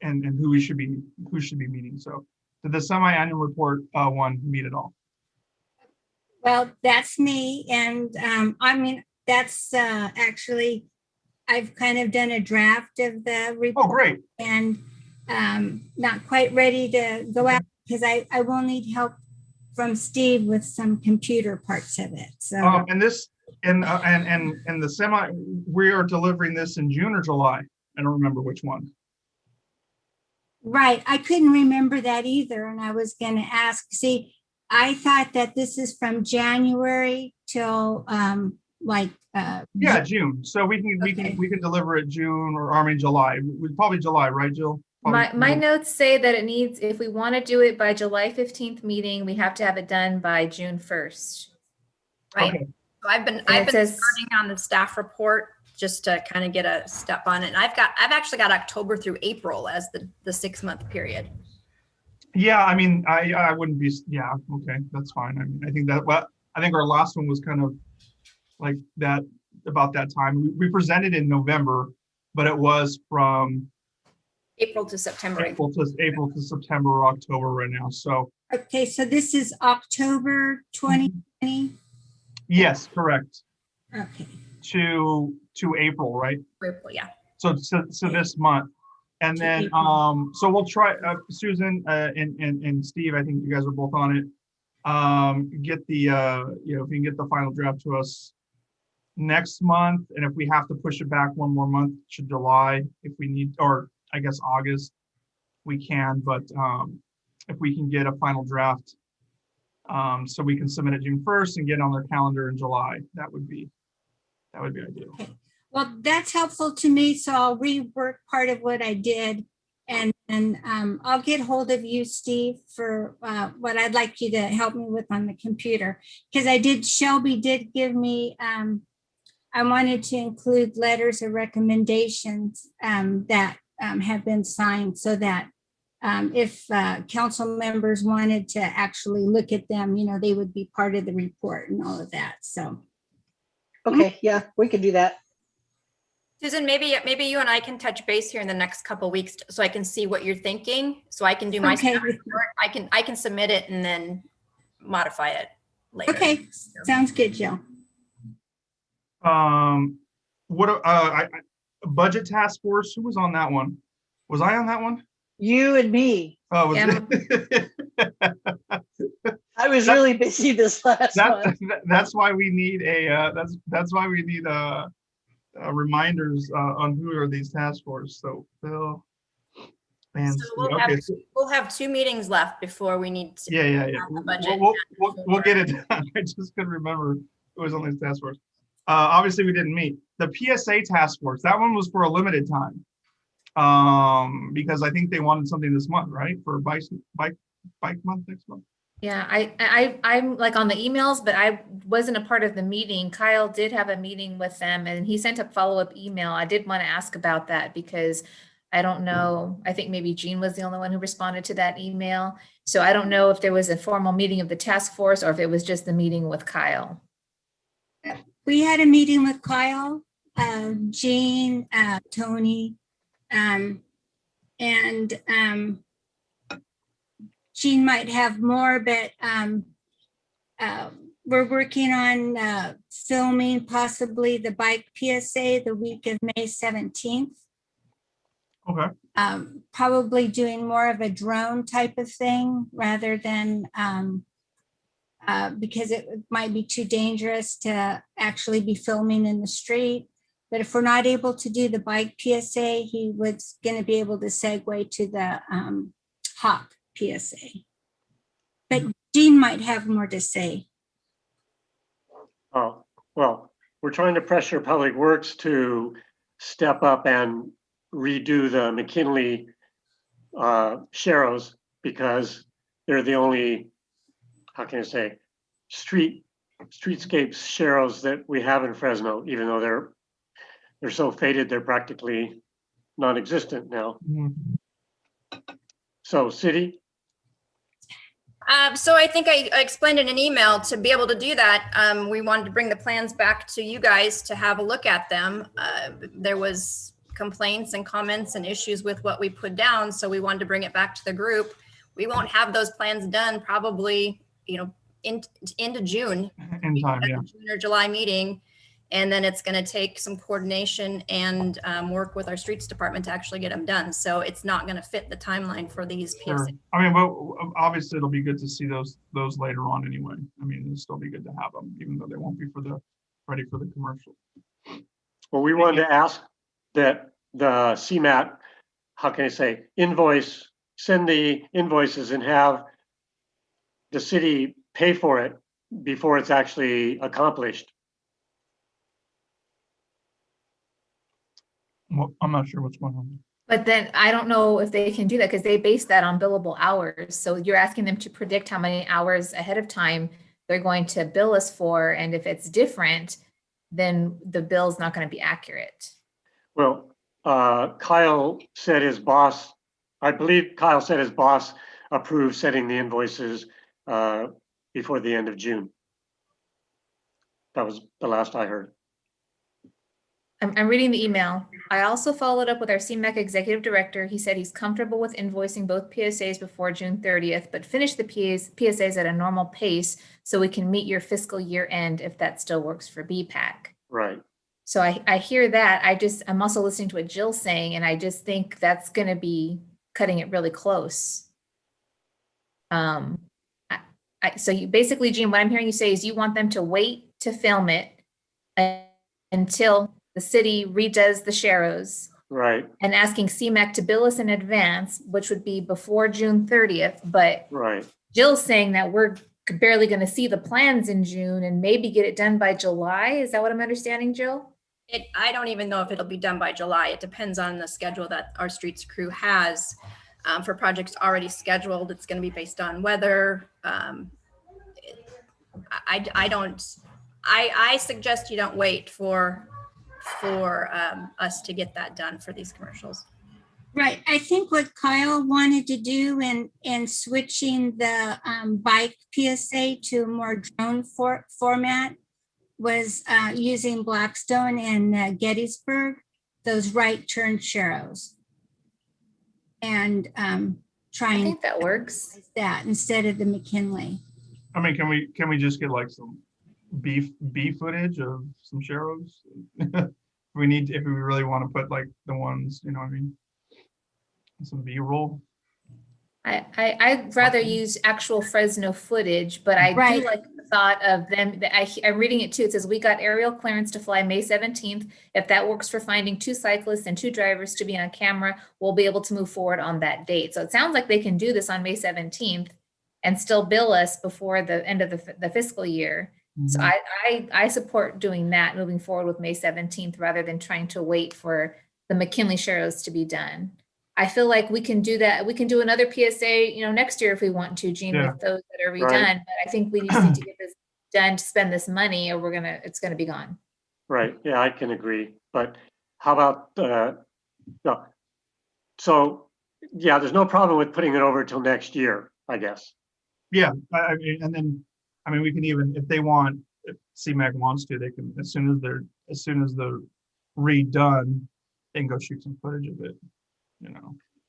and who should be meeting. So did the semi-annual report one meet at all? Well, that's me. And I mean, that's actually, I've kind of done a draft of the report. Oh, great. And not quite ready to go out because I will need help from Steve with some computer parts of it. So And this and the semi, we are delivering this in June or July. I don't remember which one. right, I couldn't remember that either, and I was going to ask. See, I thought that this is from January till Yeah, June. So we can deliver it June or I mean July. Probably July, right, Jill? Probably My notes say that it needs, if we want to do it by July 15th meeting, we have to have it done by June 1st. Right. Okay. So I've been says- starting on the staff report just to kind of get a step on it. And I've actually got October through April as the 6-month period. Yeah, I mean, I wouldn't be. Yeah, okay, that's fine. I mean, I think that. Well, I think our last one was kind of like that about that time. We presented in November, but it was from April to September. April to September or October right now. So okay, so this is October 2020. yes, correct. Okay. To April, right? April, yeah. So this month, and then so we'll try. Susan and Steve, I think you guys are both on it. Get the if you can get the final draft to us next month, and if we have to push it back one more month to July, if we need, or I guess August, we can. But if we can get a final draft, so we can submit it June 1st and get on their calendar in July, that would be ideal. Okay. Well, that's helpful to me. So I'll rework part of what I did, and I'll get hold of you, Steve, for what I'd like you to help me with on the computer, because Shelby did give me. I wanted to include letters of recommendations that have been signed, so that if council members wanted to actually look at them, they would be part of the report and all of that. So. Okay, yeah, we could do that. Susan, maybe you and I can touch base here in the next couple of weeks so I can see what you're thinking, so I can do my staff report. I can submit it and then modify it later. Okay, sounds good, Jill. Budget task force, who was on that one? Was I on that one? You and me. Oh, was it? I was really busy this last month. That's why we need that's why we need reminders on who are these task force. So Phil and so we'll have 2 meetings left before we need to. Yeah. The budget. We'll get it done. I just couldn't remember who was on this task force. Obviously, we didn't meet. The PSA task force, that one was for a limited time. Because I think they wanted something this month, right? For bike month next month. Yeah, I'm like on the emails, but I wasn't a part of the meeting. Kyle did have a meeting with them and he sent a follow-up email. I did want to ask about that because I don't know. I think maybe Jean was the only one who responded to that email. So I don't know if there was a formal meeting of the task force or if it was just the meeting with Kyle. We had a meeting with Kyle, Jean, Tony, and Jean might have more, but we're working on filming possibly the bike PSA the week of May 17th. Okay. Probably doing more of a drone type of thing rather than because it might be too dangerous to actually be filming in the street. But if we're not able to do the bike PSA, he was going to be able to segue to the Hawk PSA. But Jean might have more to say. Oh, well, we're trying to pressure Public Works to step up and redo the McKinley Sharrows because they're the only, how can I say, streetscapes Sharrows that we have in Fresno, even though they're so faded, they're practically non-existent now. Mm-hmm. So city? So I think I explained in an email to be able to do that. We wanted to bring the plans back to you guys to have a look at them. There was complaints and comments and issues with what we put down. So we wanted to bring it back to the group. We won't have those plans done probably, into June. In time, yeah. June or July meeting. And then it's going to take some coordination and work with our streets department to actually get them done. So it's not going to fit the timeline for these Sure. PSA. I mean, well, obviously it'll be good to see those later on anyway. I mean, it'll still be good to have them, even though they won't be ready for the commercial. Well, we wanted to ask that the CMAT, how can I say, send the invoices and have the city pay for it before it's actually accomplished. Well, I'm not sure what's going on. But then I don't know if they can do that because they base that on billable hours. So you're asking them to predict how many hours ahead of time they're going to bill us for. And if it's different, then the bill's not going to be accurate. Well, Kyle said his boss, I believe Kyle said his boss approved setting the invoices before the end of June. That was the last I heard. I'm reading the email. I also followed up with our CMEC executive director. He said he's comfortable with invoicing both PSAs before June 30th, but finish the PSAs at a normal pace so we can meet your fiscal year end if that still works for BPAC. Right. So I hear that. I'm also listening to what Jill's saying, and I just think that's going to be cutting it really close. So you basically, Gene, what I'm hearing you say is you want them to wait to film it until the city redoes the sharrows. Right. And asking CMEC to bill us in advance, which would be before June 30th. But right. Jill's saying that we're barely going to see the plans in June and maybe get it done by July. Is that what I'm understanding, Jill? I don't even know if it'll be done by July. It depends on the schedule that our streets crew has for projects already scheduled. It's going to be based on weather. I suggest you don't wait for us to get that done for these commercials. Right. I think what Kyle wanted to do in switching the bike PSA to a more drone format was using Blackstone and Gettysburg, those right turn sharrows. And trying I think that works. That instead of the McKinley. I mean, can we just get like some B footage of some sharrows? if we really want to put like the ones, you know what I mean? Some B-roll. I'd rather use actual Fresno footage, but I do like the thought of them. I'm reading it too. It says we got aerial clearance to fly May 17th. If that works for finding 2 cyclists and 2 drivers to be on camera, we'll be able to move forward on that date. So it sounds like they can do this on May 17th and still bill us before the end of the fiscal year. Mm-hmm. So I support doing that, moving forward with May 17th rather than trying to wait for the McKinley sharrows to be done. I feel like we can do that. We can do another PSA, next year if we want to, Gene, with those that are redone. Right. But I think we just need to get this done to spend this money, or it's gonna be gone. Right. Yeah, I can agree. But how about no? So yeah, there's no problem with putting it over till next year, I guess. Yeah, I mean, we can even, if CMAC wants to, they can, as soon as they're redone, they can go shoot some footage of it.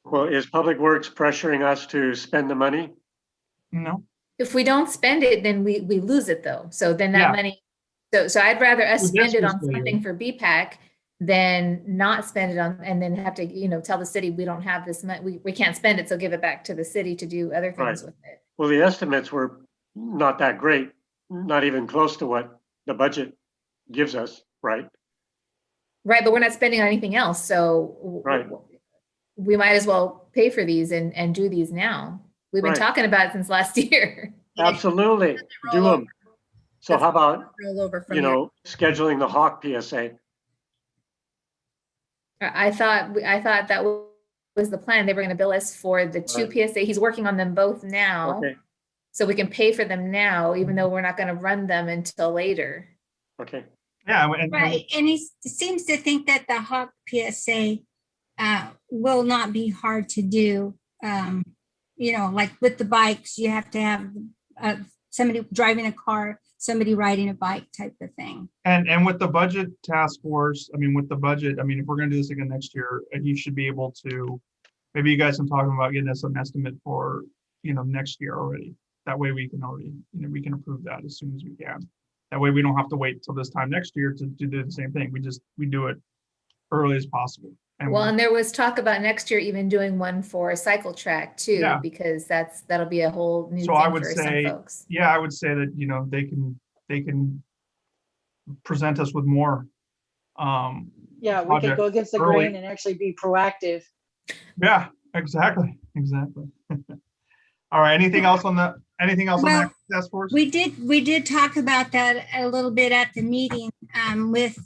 Well, is Public Works pressuring us to spend the money? No. If we don't spend it, then we lose it though. So then that money, so I'd rather us spend it on something for BPAC than not spend it on, and then have to, tell the city we don't have this money, we can't spend it, so give it back to the city to do other things with it. Well, the estimates were not that great, not even close to what the budget gives us, right? Right, but we're not spending on anything else, so we might as well pay for these and do these now. We've been talking about it since last year. Absolutely, do them. So how about, scheduling the Hawk PSA? I thought that was the plan. They were going to bill us for the 2 PSA. He's working on them both now. Okay. So we can pay for them now, even though we're not going to run them until later. Okay. Yeah. And he seems to think that the Hawk PSA will not be hard to do. Like with the bikes, you have to have somebody driving a car, somebody riding a bike type of thing. And with the budget task force, I mean, with the budget, I mean, if we're gonna do this again next year, and you should be able to, maybe you guys can talk about getting us an estimate for, next year already. That way we can already, we can approve that as soon as we can. That way we don't have to wait till this time next year to do the same thing. We do it early as possible. Well, and there was talk about next year even doing one for a cycle track too, Yeah. because that'll be a whole new So thing I would for say, some folks. yeah, I would say that, they can present us with more. Yeah, we could go against the early. grain and actually be proactive. Yeah, exactly. All right, anything else on that task force? We did talk about that a little bit at the meeting, with,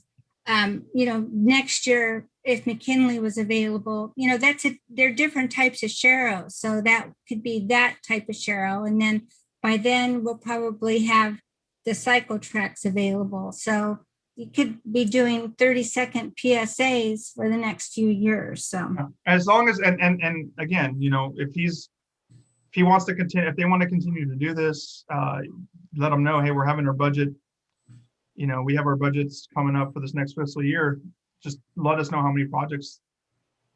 next year, if McKinley was available, there are different types of Shero. So that could be that type of Shero. And then by then we'll probably have the cycle tracks available. So you could be doing 30-second PSAs for the next few years. So as long as, and again, if he wants to continue, if they want to continue to do this, let them know, hey, we're having our budget. We have our budgets coming up for this next fiscal year. Just let us know how many projects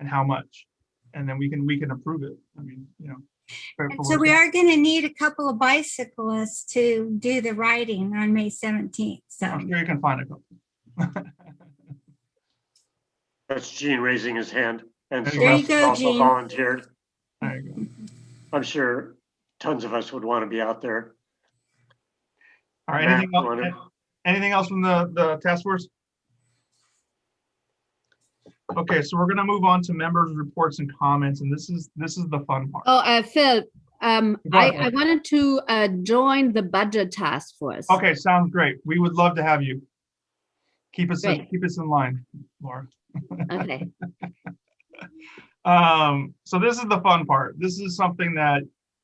and how much, and then we can approve it. I mean, and so we are going to need a couple of bicyclists to do the riding on May 17th. So I'm sure you can find a couple. That's Gene raising his hand, and there you Celeste go, also Gene. volunteered. There you go. I'm sure tons of us would want to be out there. All right. Matt, Anything else from the task force? Okay, so we're going to move on to members' reports and comments, and this is the fun part. Oh, Phil, Go I ahead. wanted to join the budget task force. Okay, sounds great. We would love to have you. Keep us Great. in line, Laura. Okay. So this is the fun part. This is something that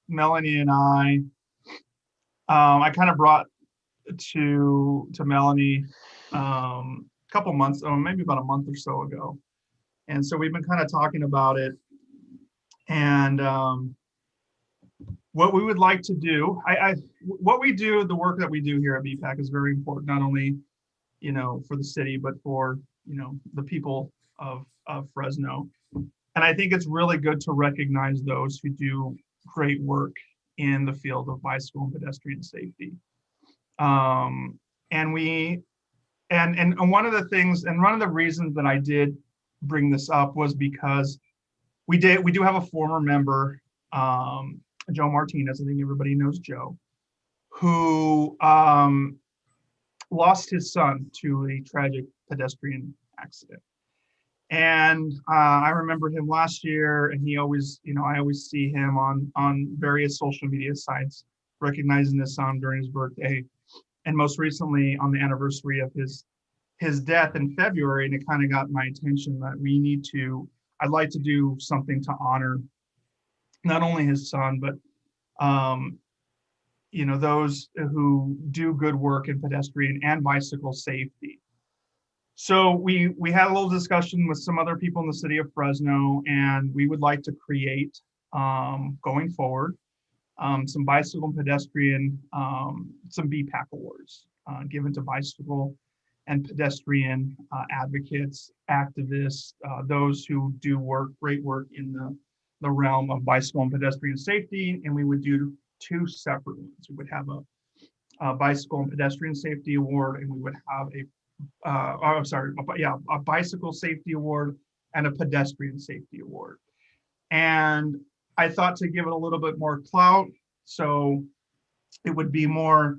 Melanie and I kind of brought to Melanie a couple months, or maybe about a month or so ago. And so we've been kind of talking about it. And what we would like to do, what we do, the work that we do here at BPAC is very important, not only, for the city, but for, the people of Fresno. And I think it's really good to recognize those who do great work in the field of bicycle and pedestrian safety. And one of the things, and one of the reasons that I did bring this up was because we do have a former member, Joe Martinez, I think everybody knows Joe, who lost his son to a tragic pedestrian accident. And I remember him last year, and he always, I always see him on various social media sites, recognizing his son during his birthday. And most recently on the anniversary of his death in February, and it kind of got my attention that I'd like to do something to honor not only his son, but those who do good work in pedestrian and bicycle safety. So we had a little discussion with some other people in the city of Fresno, and we would like to create, going forward, some bicycle and pedestrian, some BPAC awards given to bicycle and pedestrian advocates, activists, those who do great work in the realm of bicycle and pedestrian safety. And we would do two separate ones. We would have a bicycle and pedestrian safety award, and we would have a bicycle safety award and a pedestrian safety award. And I thought to give it a little bit more clout, so it would be more,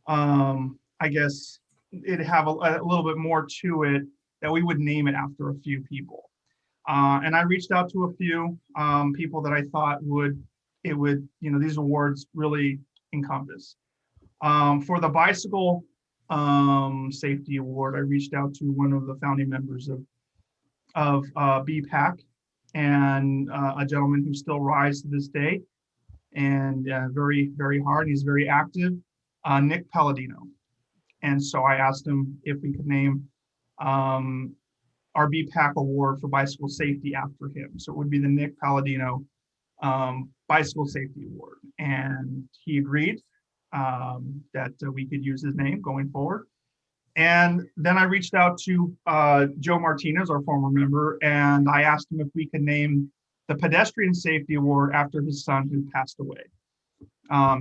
I guess, it'd have a little bit more to it, that we would name it after a few people. And I reached out to a few people that I thought these awards really encompass. For the bicycle safety award, I reached out to one of the founding members of BPAC, and a gentleman who still rides to this day, and very, very hard. He's very active, Nick Palladino. And so I asked him if we could name our BPAC award for bicycle safety after him. So it would be the Nick Palladino Bicycle Safety Award. And he agreed. that we could use his name going forward. And then I reached out to Joe Martinez, our former member, and I asked him if we could name the Pedestrian Safety Award after his son who passed away.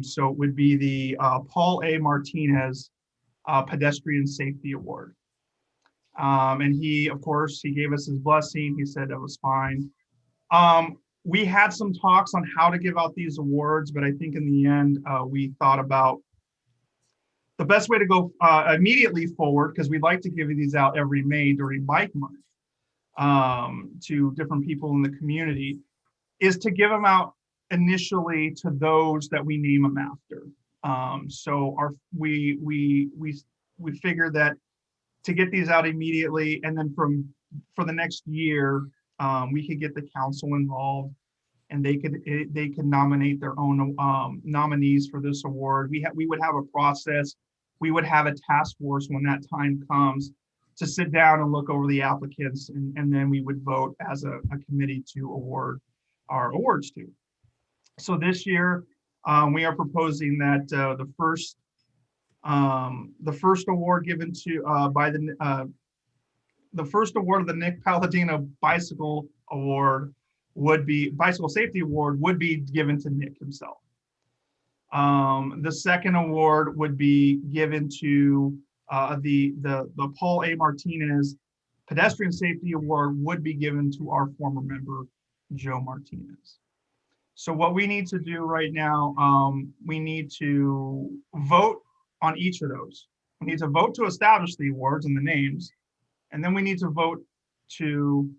So it would be the Paul A. Martinez Pedestrian Safety Award. And he, of course, he gave us his blessing. He said it was fine. We had some talks on how to give out these awards, but I think in the end, we thought about the best way to go immediately forward, because we'd like to give these out every May during Bike Month to different people in the community, is to give them out initially to those that we name them after. So we figured that to get these out immediately, and then for the next year, we could get the council involved, and they could nominate their own nominees for this award. We would have a process. We would have a task force when that time comes to sit down and look over the applicants, and then we would vote as a committee to award our awards to. So this year, we are proposing that the first award given to the first award of the Nick Palladino Bicycle Safety Award would be given to Nick himself. The second award would be given to the Paul A. Martinez Pedestrian Safety Award would be given to our former member, Joe Martinez. So what we need to do right now, we need to vote on each of those. We need to vote to establish the awards and the names, and then we need to vote to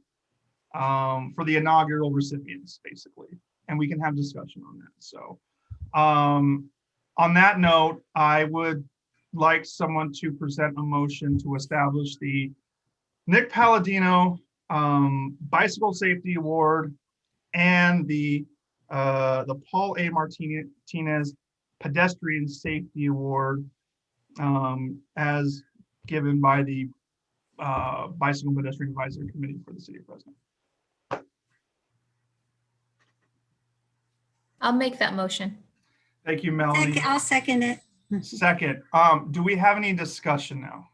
for the inaugural recipients, basically, and we can have discussion on that. So on that note, I would like someone to present a motion to establish the Nick Palladino Bicycle Safety Award and the Paul A. Martinez Pedestrian Safety Award as given by the Bicycle and Pedestrian Advisory Committee for the City of Fresno. I'll make that motion. Thank you, Melanie. I'll second it. Second, do we have any discussion now?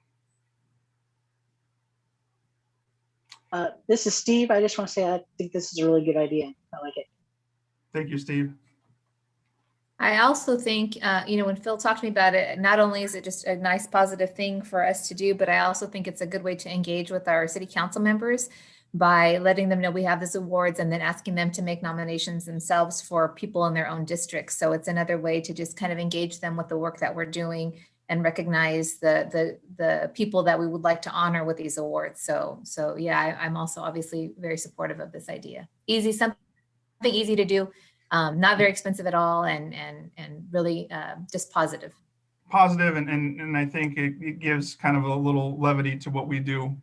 This is Steve. I just want to say I think this is a really good idea. I like it. Thank you, Steve. I also think, when Phil talked to me about it, not only is it just a nice positive thing for us to do, but I also think it's a good way to engage with our city council members by letting them know we have these awards and then asking them to make nominations themselves for people in their own districts. So it's another way to just kind of engage them with the work that we're doing and recognize the people that we would like to honor with these awards. So yeah, I'm also obviously very supportive of this idea. Something easy to do, not very expensive at all, and really just positive. Positive, and I think it gives kind of a little levity to what we do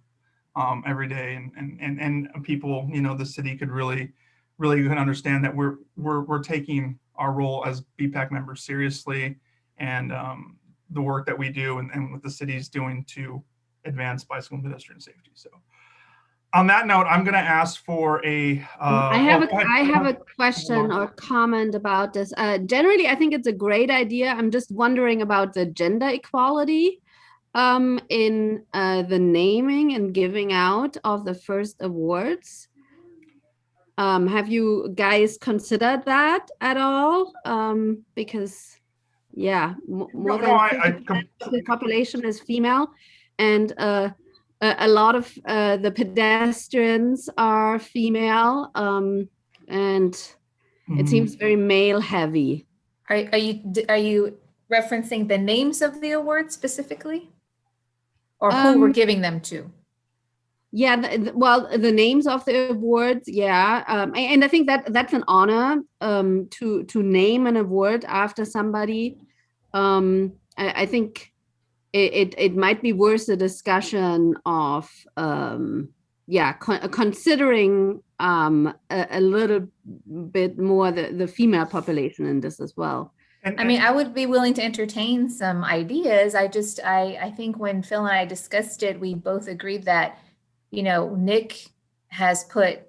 every day, and people, the city could really understand that we're taking our role as BPAC members seriously, and the work that we do and what the city is doing to advance bicycle and pedestrian safety. So on that note, I'm going to ask for a. I have a question or comment about this. Generally, I think it's a great idea. I'm just wondering about the gender equality in the naming and giving out of the first awards. Have you guys considered that at all? Because yeah, more than 50% of the population is female, and a lot of the pedestrians are female, and it seems very male heavy. Are you referencing the names of the awards specifically, or who we're giving them to? Yeah, well, the names of the awards, yeah, and I think that's an honor to name an award after somebody. I think it might be worth a discussion of considering a little bit more the female population in this as well. I mean, I would be willing to entertain some ideas. I think when Phil and I discussed it, we both agreed that, Nick has put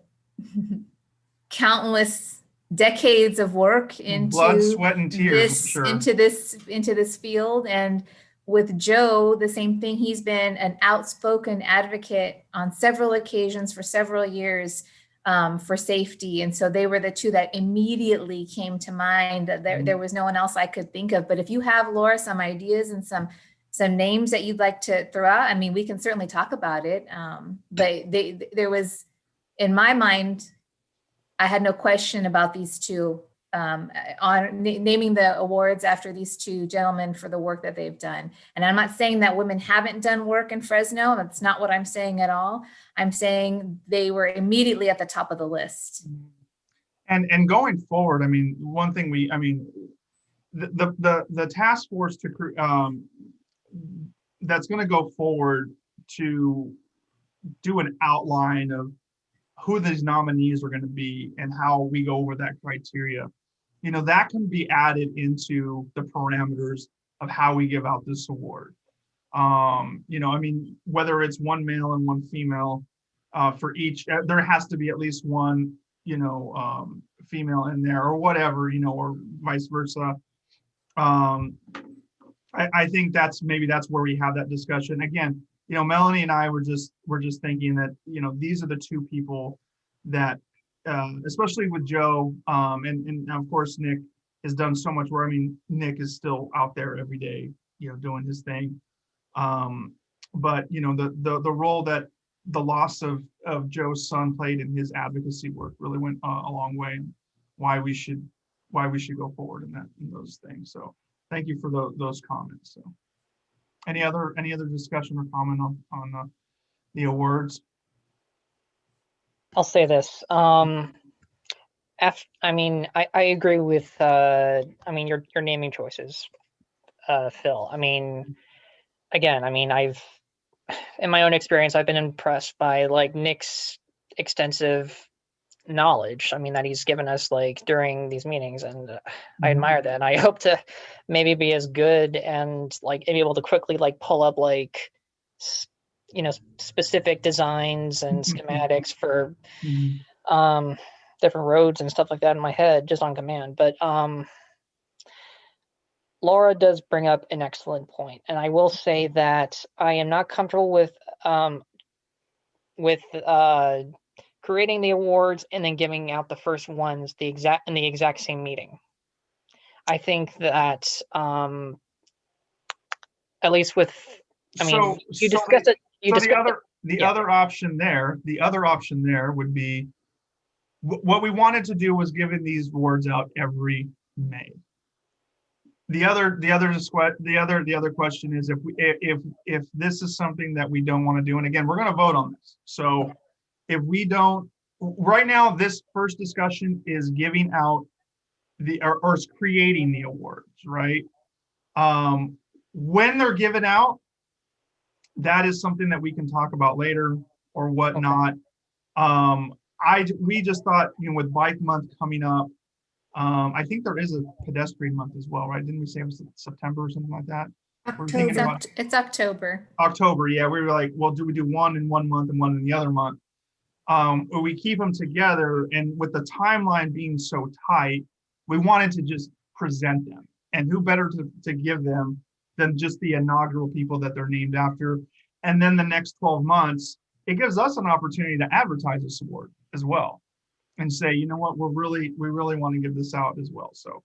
countless decades of work into Blood, sweat, and tears, I'm this, sure. into this field. And with Joe, the same thing. He's been an outspoken advocate on several occasions for several years for safety. And so they were the two that immediately came to mind. There was no one else I could think of. But if you have, Laura, some ideas and some names that you'd like to throw out, I mean, we can certainly talk about it. But there was, in my mind, I had no question about these two, on naming the awards after these two gentlemen for the work that they've done. And I'm not saying that women haven't done work in Fresno. That's not what I'm saying at all. I'm saying they were immediately at the top of the list. And going forward, I mean, one thing the task force that's going to go forward to do an outline of who these nominees are going to be and how we go over that criteria, you know, that can be added into the parameters of how we give out this award. You know, I mean, whether it's one male and one female for each, there has to be at least one, you know, female in there or whatever, you know, or vice versa. I think that's where we have that discussion. Again, you know, Melanie and I were just thinking that, you know, these are the two people that, especially with Joe, and of course Nick has done so much work. I mean, Nick is still out there every day, you know, doing his thing. But you know, the role that the loss of Joe's son played in his advocacy work really went a long way. And why we should go forward in those things. So thank you for those comments. So. Any other discussion or comment on the awards? I'll say this. I mean, I agree with I mean your naming choices, Phil. I mean, again, I mean, in my own experience, I've been impressed by like Nick's extensive knowledge. I mean, that he's given us like during these meetings, and I admire that. And I hope to maybe be as good and like be able to quickly like pull up like you know, specific designs and schematics for different roads and stuff like that in my head just on command. But Laura does bring up an excellent point, and I will say that I am not comfortable with creating the awards and then giving out the first ones in the exact same meeting. I think that at least with, I mean, you discussed it. The other option there would be what we wanted to do was giving these awards out every May. The other question is if this is something that we don't want to do, and again, we're going to vote on this. So if we don't, right now, this first discussion is giving out or is creating the awards, right? When they're given out, that is something that we can talk about later or whatnot. We just thought, you know, with Bike Month coming up, I think there is a pedestrian month as well, right? Didn't we say it was September or something like that? It's October. October, yeah. We were like, well, do we do one in one month and one in the other month? We keep them together, and with the timeline being so tight, we wanted to just present them. And who better to give them than just the inaugural people that they're named after? And then the next 12 months, it gives us an opportunity to advertise this award as well and say, you know what, we really want to give this out as well. So,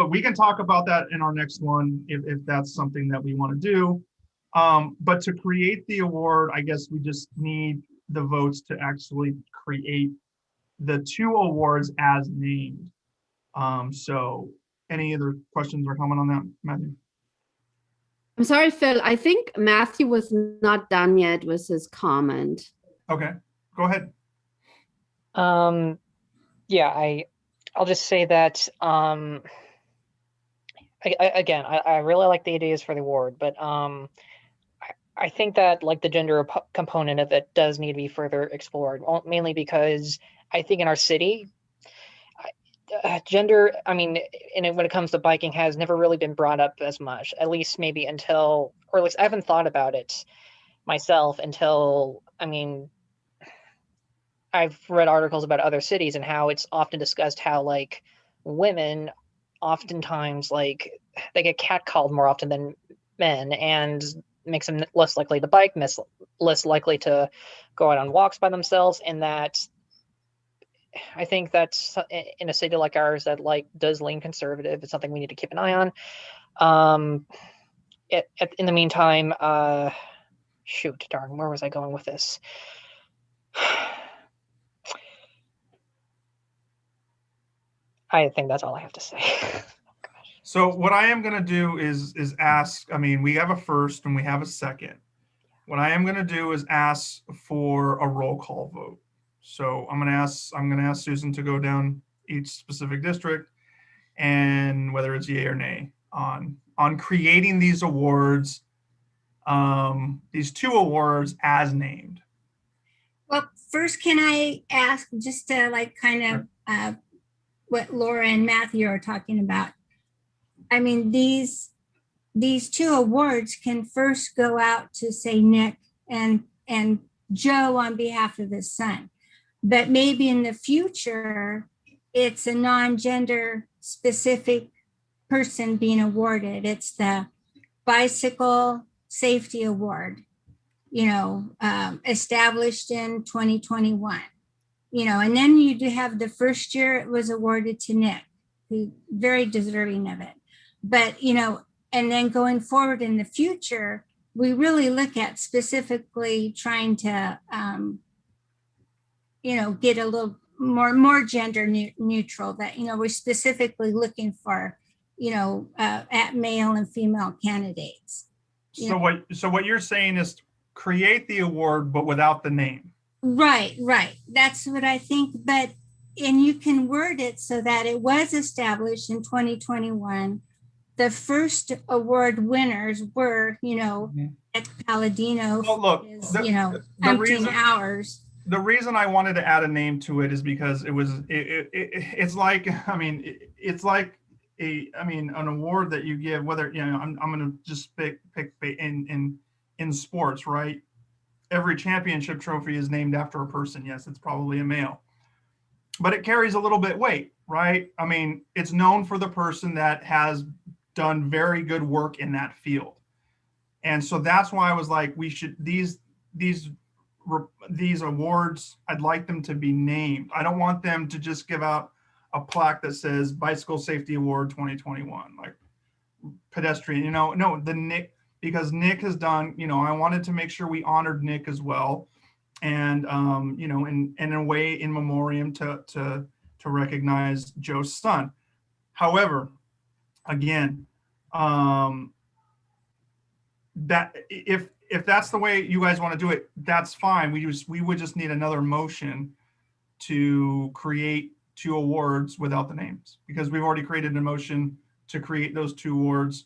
we can talk about that in our next one if that's something that we want to do. But to create the award, I guess we just need the votes to actually create the two awards as named. So any other questions or comment on that, Matthew? I'm sorry, Phil. I think Matthew was not done yet with his comment. Okay, go ahead. Yeah, I'll just say that again, I really like the ideas for the award, but I think that like the gender component of it does need to be further explored, mainly because I think in our city, gender, I mean, and when it comes to biking, has never really been brought up as much, at least maybe until, or at least I haven't thought about it myself until, I mean, I've read articles about other cities and how it's often discussed how like women oftentimes like they get catcalled more often than men, and makes them less likely to bike, less likely to go out on walks by themselves. And that I think that's in a city like ours that like does lean conservative. It's something we need to keep an eye on. In the meantime, shoot, darn, where was I going with this? I think that's all I have to say. So what I am going to do is ask, I mean, we have a first and we have a second. What I am going to do is ask for a roll call vote. So I'm going to ask Susan to go down each specific district and whether it's yay or nay on creating these awards, these 2 awards as named. Well, first, can I ask just to like kind of what Laura and Matthew are talking about? I mean, these 2 awards can first go out to say Nick and Joe on behalf of his son, but maybe in the future it's a non-gender specific person being awarded. It's the Bicycle Safety Award, established in 2021, and then you do have the first year it was awarded to Nick, who very deserving of it. But, and then going forward in the future, we really look at specifically trying to, get a little more gender neutral, that, we're specifically looking for, at male and female candidates. So what you're saying is create the award, but without the name. Right. That's what I think. But, and you can word it so that it was established in 2021. The first award winners were, Nick Palladino, Well, look, umpteen hours. The reason I wanted to add a name to it is because it's like, I mean, it's like an award that you give, whether, I'm going to just pick in sports, right? Every championship trophy is named after a person. Yes, it's probably a male, but it carries a little bit weight, right? I mean, it's known for the person that has done very good work in that field. And so that's why I was like, we should, these awards, I'd like them to be named. I don't want them to just give out a plaque that says Bicycle Safety Award 2021, like pedestrian, no, the Nick, because Nick has done, I wanted to make sure we honored Nick as well. And, in a way in memoriam to recognize Joe's son. However, again, that if that's the way you guys want to do it, that's fine. We would just need another motion to create 2 awards without the names, because we've already created a motion to create those 2 awards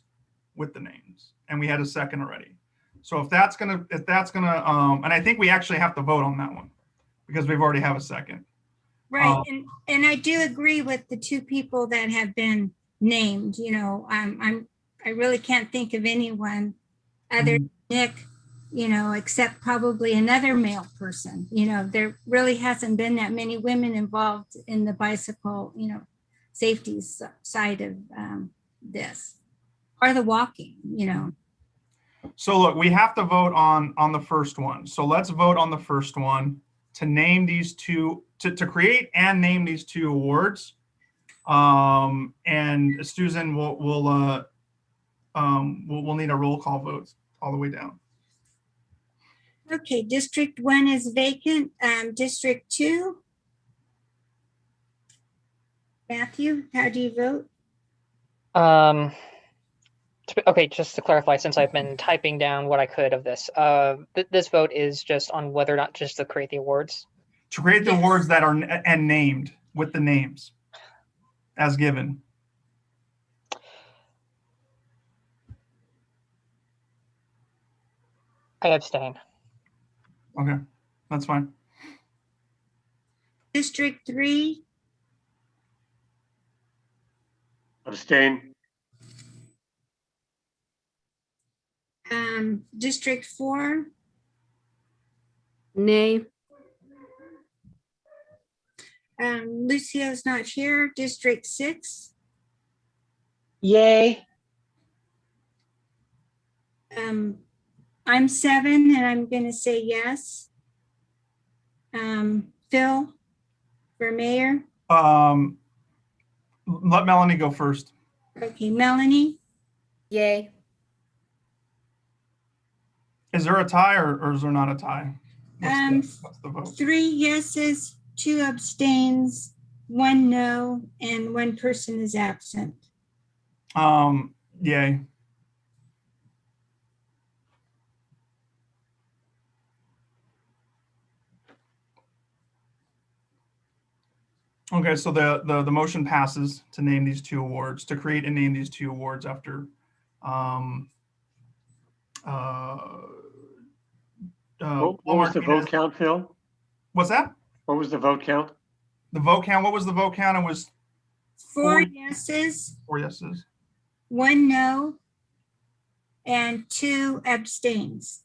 with the names, and we had a second already. So if that's gonna, and I think we actually have to vote on that one because we've already have a second. Right, and I do agree with the 2 people that have been named. I really can't think of anyone other than Nick, except probably another male person. There really hasn't been that many women involved in the bicycle, safety side of this, or the walking, So look, we have to vote on the first one. So let's vote on the first one to name these 2, to create and name these 2 awards. And Susan, we'll need a roll call vote all the way down. Okay, District 1 is vacant. District 2. Matthew, how do you vote? Okay, just to clarify, since I've been typing down what I could of this, this vote is just on whether or not just to create the awards. To create the awards that are and named with the names as given. I abstain. Okay, that's fine. District 3. Abstain. District 4. Nay. Lucio's not here. District 6. Yay. I'm 7 and I'm going to say yes. Phil for mayor. Let Melanie go first. Okay, Melanie. Yay. Is there a tie or is there not a tie? What's the vote? 3 yeses, 2 abstains, 1 no, and 1 person is absent. Yay. Okay, so the motion passes to name these 2 awards, to create and name these 2 awards after What was the vote count, Phil? What's that? What was the vote count? The vote count, what was the vote count? It was 4 yeses, 4 yeses. 1 no, and 2 abstains.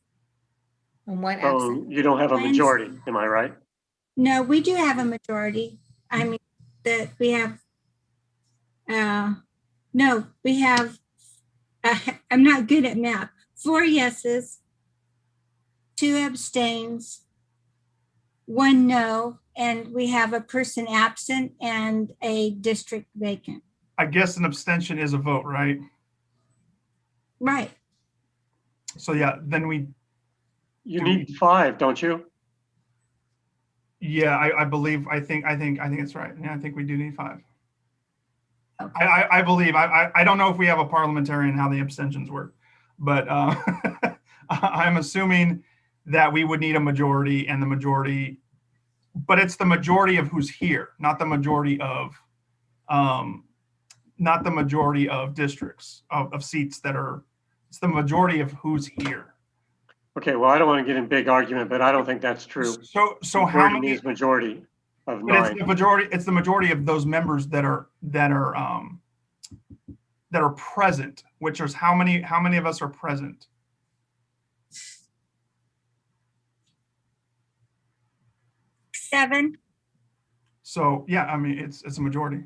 And 1 So absent. you don't have a majority, am I right? No, we do have a majority. I mean, that we have, no, we have, I'm not good at math. 4 yeses, 2 abstains, 1 no, and we have a person absent and a district vacant. I guess an abstention is a vote, right? Right. So yeah, then You need 5, don't you? yeah, I believe, I think it's right. Yeah, I think we do need 5. Okay. I believe, I don't know if we have a parliamentarian, how the abstentions work, but I'm assuming that we would need a majority, and the majority, but it's the majority of who's here, not the majority of districts of seats that are, it's the majority of who's here. Okay, well, I don't want to get in big argument, but I don't think that's true. So how Majority many? means majority of But it's 9. the majority. It's the majority of those members that are present. Which is how many of us are present? Seven. So yeah, I mean it's a majority.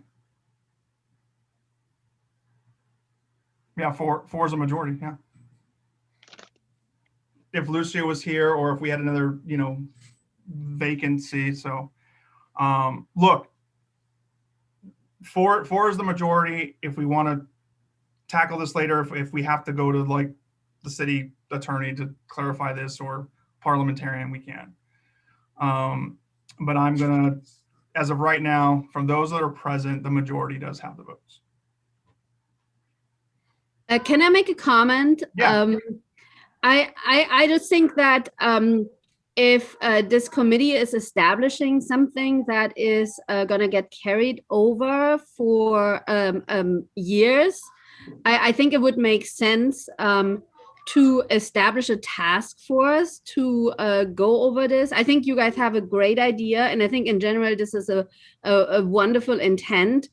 Yeah, four is a majority. Yeah. If Lucio was here, or if we had another, vacancy. So, look, four is the majority. If we want to tackle this later, if we have to go to like the city attorney to clarify this, or parliamentarian, we can. But I'm gonna, as of right now, from those that are present, the majority does have the votes. Can I make a comment? Yeah. I just think that if this committee is establishing something that is going to get carried over for years, I think it would make sense to establish a task force to go over this. I think you guys have a great idea, and I think in general this is a wonderful intent.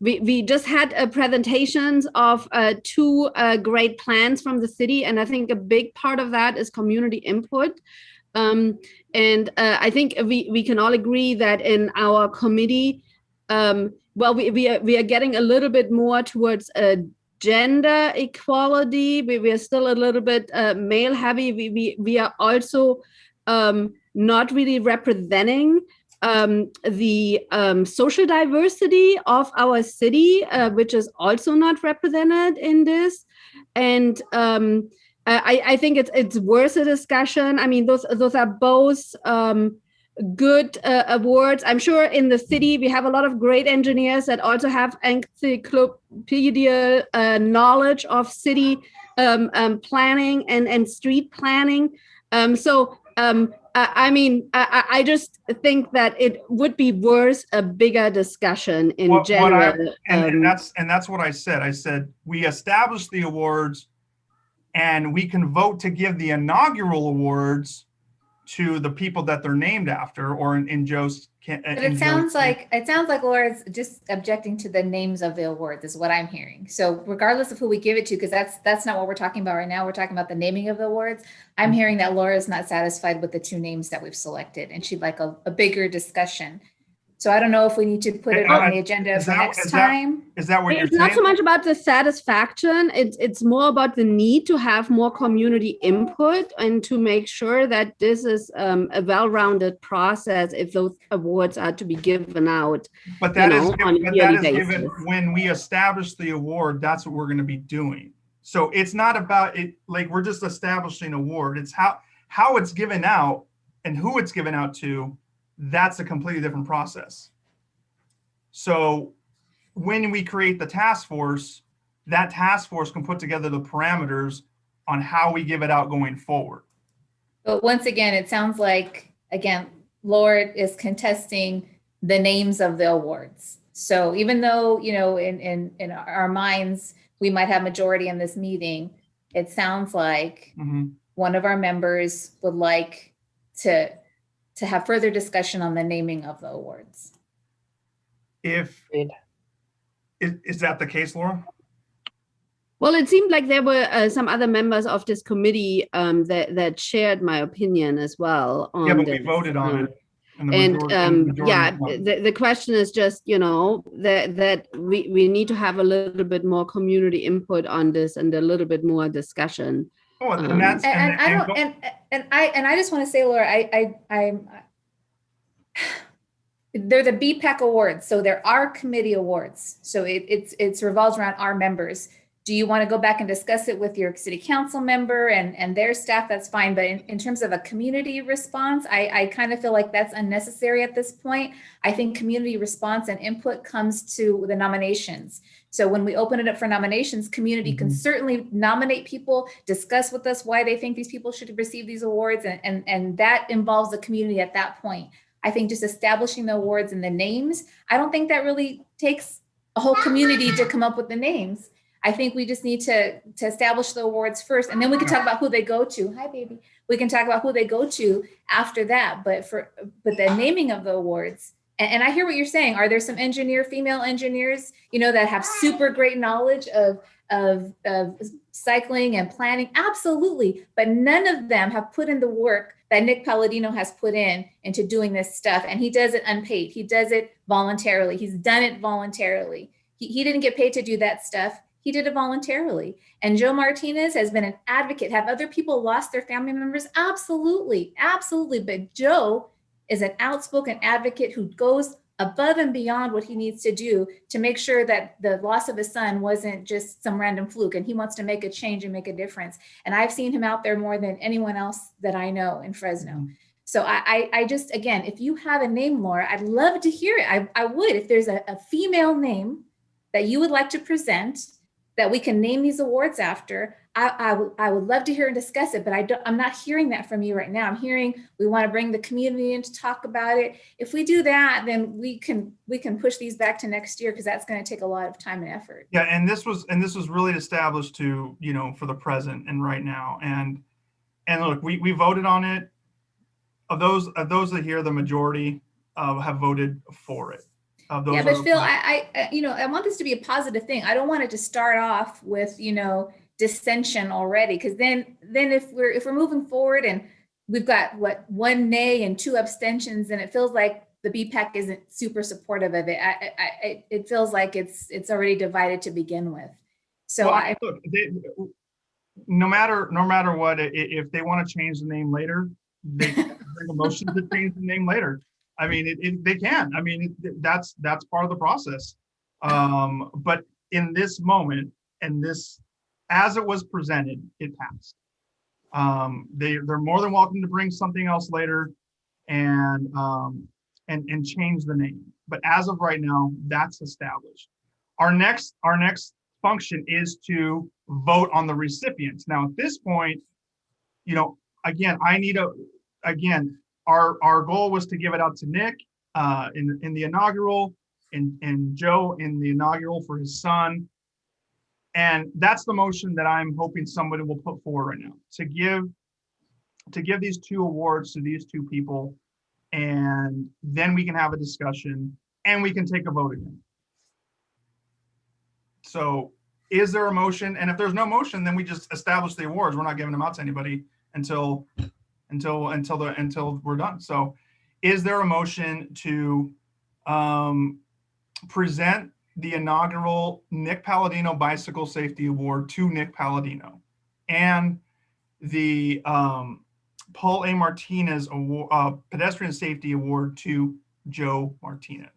We just had presentations of 2 great plans from the city, and I think a big part of that is community input. And I think we can all agree that in our committee, well, we are getting a little bit more towards gender equality. We are still a little bit male heavy. We are also not really representing the social diversity of our city, which is also not represented in this. And I think it's worth a discussion. I mean, those are both good awards. I'm sure in the city we have a lot of great engineers that also have encyclopedic knowledge of city planning and street planning. I mean, I just think that it would be worth a bigger discussion in general. And that's what I said. I said we established the awards, and we can vote to give the inaugural awards to the people that they're named after, or in Joe's. But it sounds like Laura's just objecting to the names of the awards, is what I'm hearing. So regardless of who we give it to, because that's not what we're talking about right now. We're talking about the naming of the awards. I'm hearing that Laura is not satisfied with the 2 names that we've selected, and she'd like a bigger discussion. So I don't know if we need to put it on the agenda for next time. Is that what you're It's not so saying? much about the satisfaction. It's more about the need to have more community input and to make sure that this is a well-rounded process if those awards are to be given out. But that is, on a but that yearly is given basis. when we establish the award, that's what we're going to be doing. So it's not about it, like we're just establishing award. It's how it's given out and who it's given out to. That's a completely different process. So when we create the task force, that task force can put together the parameters on how we give it out going forward. But once again, it sounds like, again, Laura is contesting the names of the awards. So even though, you know, in our minds, we might have majority in this meeting, it sounds like one of our members would like to have further discussion on the naming of the awards. Is that the case, Laura? Well, it seemed like there were some other members of this committee that shared my opinion as well. On Yeah, but this. we voted on it. The question is just, you know, that we need to have a little bit more community input on this and a little bit more discussion. Oh, I just want to say, Laura, they're the BPAC awards, so there are committee awards. So it's revolves around our members. Do you want to go back and discuss it with your city council member and their staff? That's fine. But in terms of a community response, I kind of feel like that's unnecessary at this point. I think community response and input comes to the nominations. So when we open it up for nominations, community can certainly nominate people, discuss with us why they think these people should receive these awards. And that involves the community at that point. I think just establishing the awards and the names, I don't think that really takes a whole community to come up with the names. I think we just need to establish the awards first, and then we can talk about who they go to. Hi, baby. We can talk about who they go to after that. But the naming of the awards, and I hear what you're saying. Are there some female engineers, you know, that have super great knowledge of cycling and planning? Absolutely. But none of them have put in the work that Nick Palladino has put into doing this stuff. And he does it unpaid. He does it voluntarily. He's done it voluntarily. He didn't get paid to do that stuff. He did it voluntarily. And Joe Martinez has been an advocate. Have other people lost their family members? Absolutely, absolutely. But Joe is an outspoken advocate who goes above and beyond what he needs to do to make sure that the loss of his son wasn't just some random fluke, and he wants to make a change and make a difference. And I've seen him out there more than anyone else that I know in Fresno. So I just, again, if you have a name, Laura, I'd love to hear it. I would, if there's a female name that you would like to present that we can name these awards after, I would love to hear and discuss it, but I'm not hearing that from you right now. I'm hearing we want to bring the community in to talk about it. If we do that, then we can push these back to next year, because that's going to take a lot of time and effort. Yeah, and this was really established to, you know, for the present and right now. And look, we voted on it. Of those that hear, the majority have voted for it. Yeah, but Phil, I want this to be a positive thing. I don't want it to start off with, you know, dissension already, because then if we're moving forward and we've got one nay and 2 abstentions, and it feels like the BPAC isn't super supportive of it. It feels like it's already divided to begin with. So look, no matter what, if they want to change the name later, they can bring a motion to change the name later. I mean, they can. I mean, that's part of the process. But in this moment, and this, as it was presented, it passed. They're more than welcome to bring something else later, and change the name. But as of right now, that's established. Our next function is to vote on the recipients. Now, at this point, you know, again, our goal was to give it out to Nick in the inaugural, and Joe in the inaugural for his son. And that's the motion that I'm hoping somebody will put forward right now, to give these 2 awards to these 2 people, and then we can have a discussion and we can take a vote again. So is there a motion? And if there's no motion, then we just establish the awards. We're not giving them out to anybody until we're done. So is there a motion to present the inaugural Nick Palladino Bicycle Safety Award to Nick Palladino and the Paul A. Martinez Award, Pedestrian Safety Award to Joe Martinez.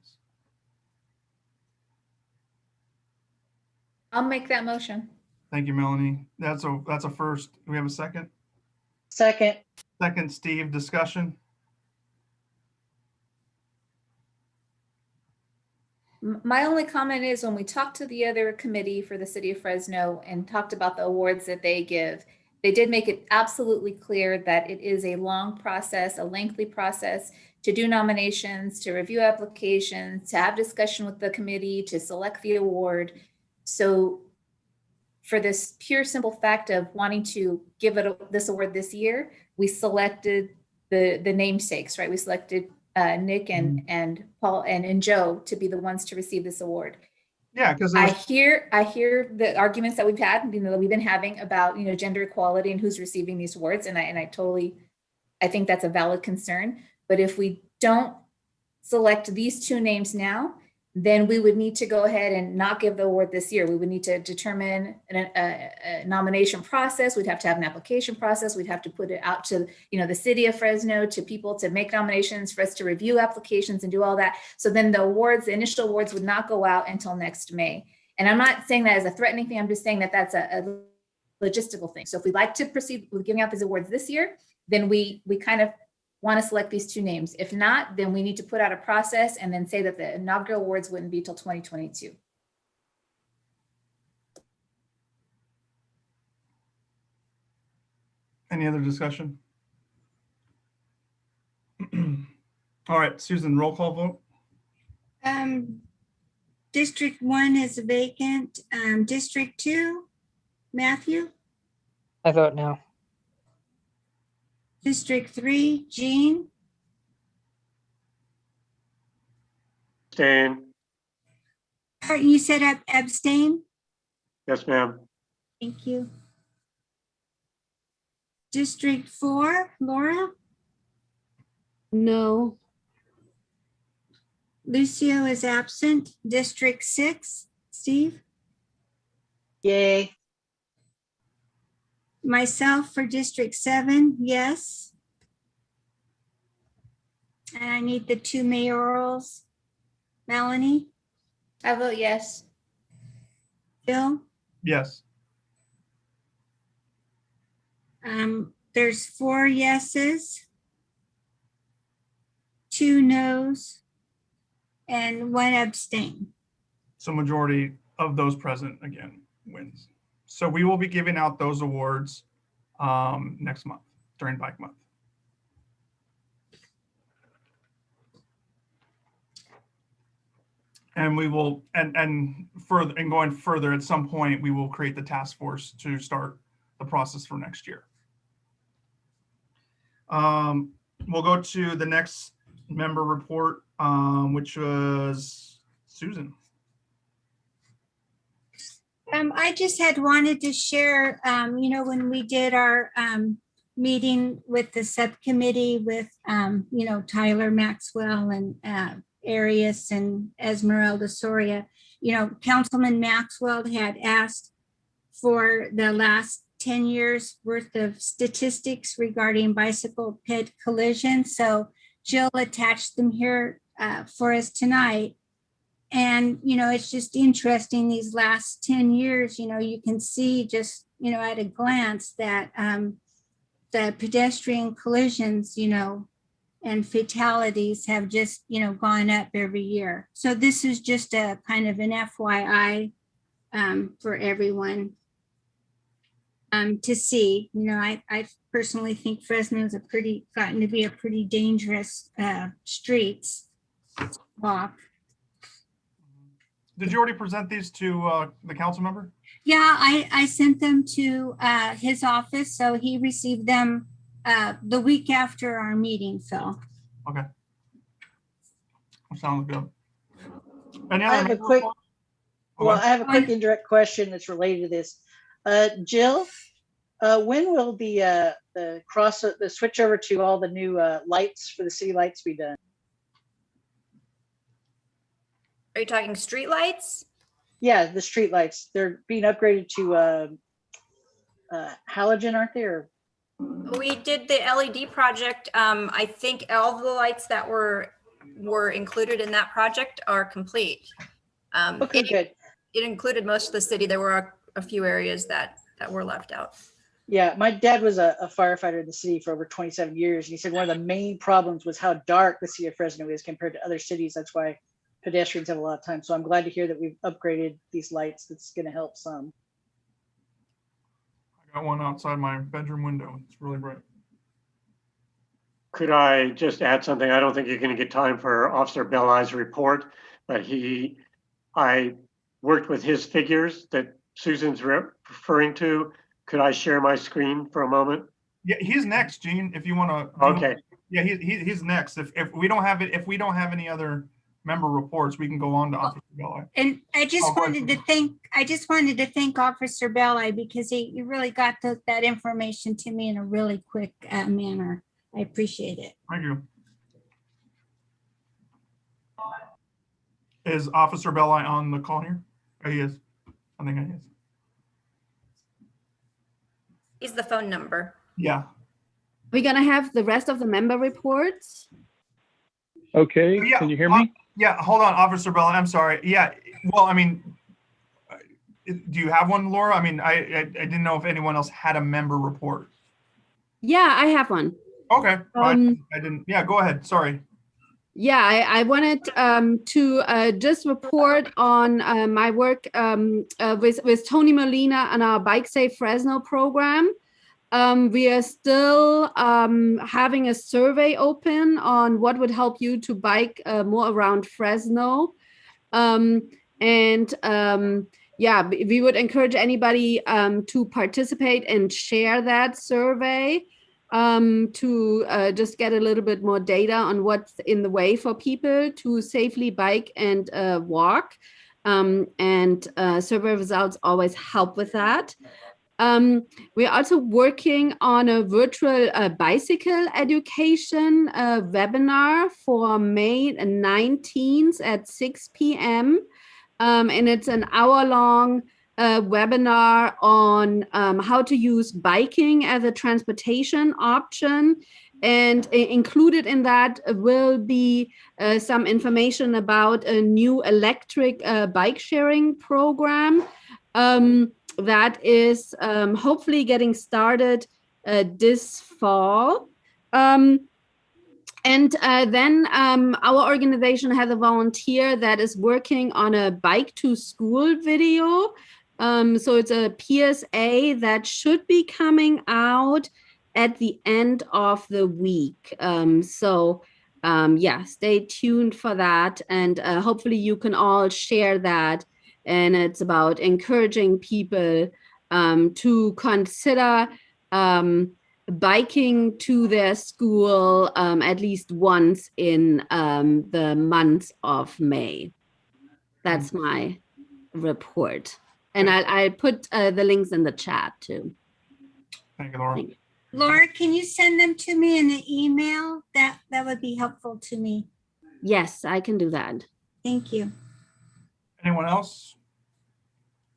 I'll make that motion. Thank you, Melanie. That's a first. Do we have a second? Second. Second, Steve. Discussion. My only comment is when we talked to the other committee for the city of Fresno and talked about the awards that they give, they did make it absolutely clear that it is a long process, a lengthy process to do nominations, to review applications, to have discussion with the committee, to select the award. So for this pure simple fact of wanting to give it this award this year, we selected the namesakes, right? We selected Nick and Paul and Joe to be the ones to receive this award. Yeah, because I hear the arguments that we've had, that we've been having about, gender equality and who's receiving these awards, and I think that's a valid concern. But if we don't select these two names now, then we would need to go ahead and not give the award this year. We would need to determine a nomination process. We'd have to have an application process. We'd have to put it out to, the city of Fresno, to people to make nominations, for us to review applications and do all that. So then the initial awards would not go out until next May. And I'm not saying that as a threatening thing. I'm just saying that that's a logistical thing. So if we'd like to proceed with giving out these awards this year, then we kind of want to select these two names. If not, then we need to put out a process and then say that the inaugural awards wouldn't be till 2022. Any other discussion? All right, Susan, roll call vote. District 1 is vacant. District 2, Matthew. I vote no. District 3, Jean. Abstain. You said abstain? Yes, ma'am. Thank you. District 4, Laura. No. Lucio is absent. District 6, Steve. Yay. Myself for District 7, yes. And I need the 2 mayorals. Melanie? I vote yes. Bill? Yes. There's 4 yeses, 2 noes, and 1 abstain. So majority of those present again wins. So we will be giving out those awards next month during Bike Month. And we will, and going further, at some point, we will create the task force to start the process for next year. We'll go to the next member report, which was Susan. I just had wanted to share, when we did our meeting with the subcommittee with, Tyler Maxwell and Arias and Esmeralda Soria, Councilman Maxwell had asked for the last 10 years worth of statistics regarding bicycle ped collisions. So Jill attached them here for us tonight. And, it's just interesting these last 10 years, you can see just, at a glance that the pedestrian collisions, and fatalities have just, gone up every year. So this is just a kind of an FYI for everyone to see. I personally think Fresno is gotten to be a pretty dangerous streets walk. Did you already present these to the council member? Yeah, I sent them to his office, so he received them the week after our meeting, Phil. Okay. Sounds good. I have a quick indirect question that's related to this. Jill, when will the switch over to all the new lights for the city lights be done? Are you talking streetlights? Yeah, the streetlights, they're being upgraded to halogen, aren't they? Or We did the LED project. I think all the lights that were included in that project are complete. okay, good. It included most of the city. There were a few areas that were left out. Yeah, my dad was a firefighter in the city for over 27 years. And he said one of the main problems was how dark the city of Fresno is compared to other cities. That's why pedestrians have a lot of time. So I'm glad to hear that we've upgraded these lights. That's going to help some. I got one outside my bedroom window. It's really bright. Could I just add something? I don't think you're going to get time for Officer Belli's report, but I worked with his figures that Susan's referring to. Could I share my screen for a moment? Yeah, he's next, Gene. If you want to. Okay. Yeah, he's next. If we don't have it, if we don't have any other member reports, we can go on to Officer Belli. And I just go wanted ahead. to thank Officer Belli because he really got that information to me in a really quick manner. I appreciate it. Thank you. Is Officer Belli on the call here? Oh, he is. I think he is. Is the phone number. Yeah. We're gonna have the rest of the member reports. Okay, Yeah, can you hear me? Yeah, hold on, Officer Belli. I'm sorry. Yeah, well, I mean, do you have one, Laura? I mean, I didn't know if anyone else had a member report. Yeah, I have one. Okay, fine. I didn't. Yeah, go ahead. Sorry. Yeah, I wanted to just report on my work with Tony Molina on our Bike Safe Fresno program. We are still having a survey open on what would help you to bike more around Fresno. Yeah, we would encourage anybody to participate and share that survey to just get a little bit more data on what's in the way for people to safely bike and walk. Survey results always help with that. We're also working on a virtual bicycle education webinar for May 19th at 6 p.m. And it's an hour-long webinar on how to use biking as a transportation option. And included in that will be some information about a new electric bike sharing program that is hopefully getting started this fall. Then our organization has a volunteer that is working on a bike to school video. So it's a PSA that should be coming out at the end of the week. Yeah, stay tuned for that. And hopefully you can all share that. And it's about encouraging people to consider biking to their school at least once in the month of May. That's my report. And I'll put the links in the chat too. Thank you, Laura. Laura, can you send them to me in an email? That would be helpful to me. Yes, I can do that. Thank you. Anyone else?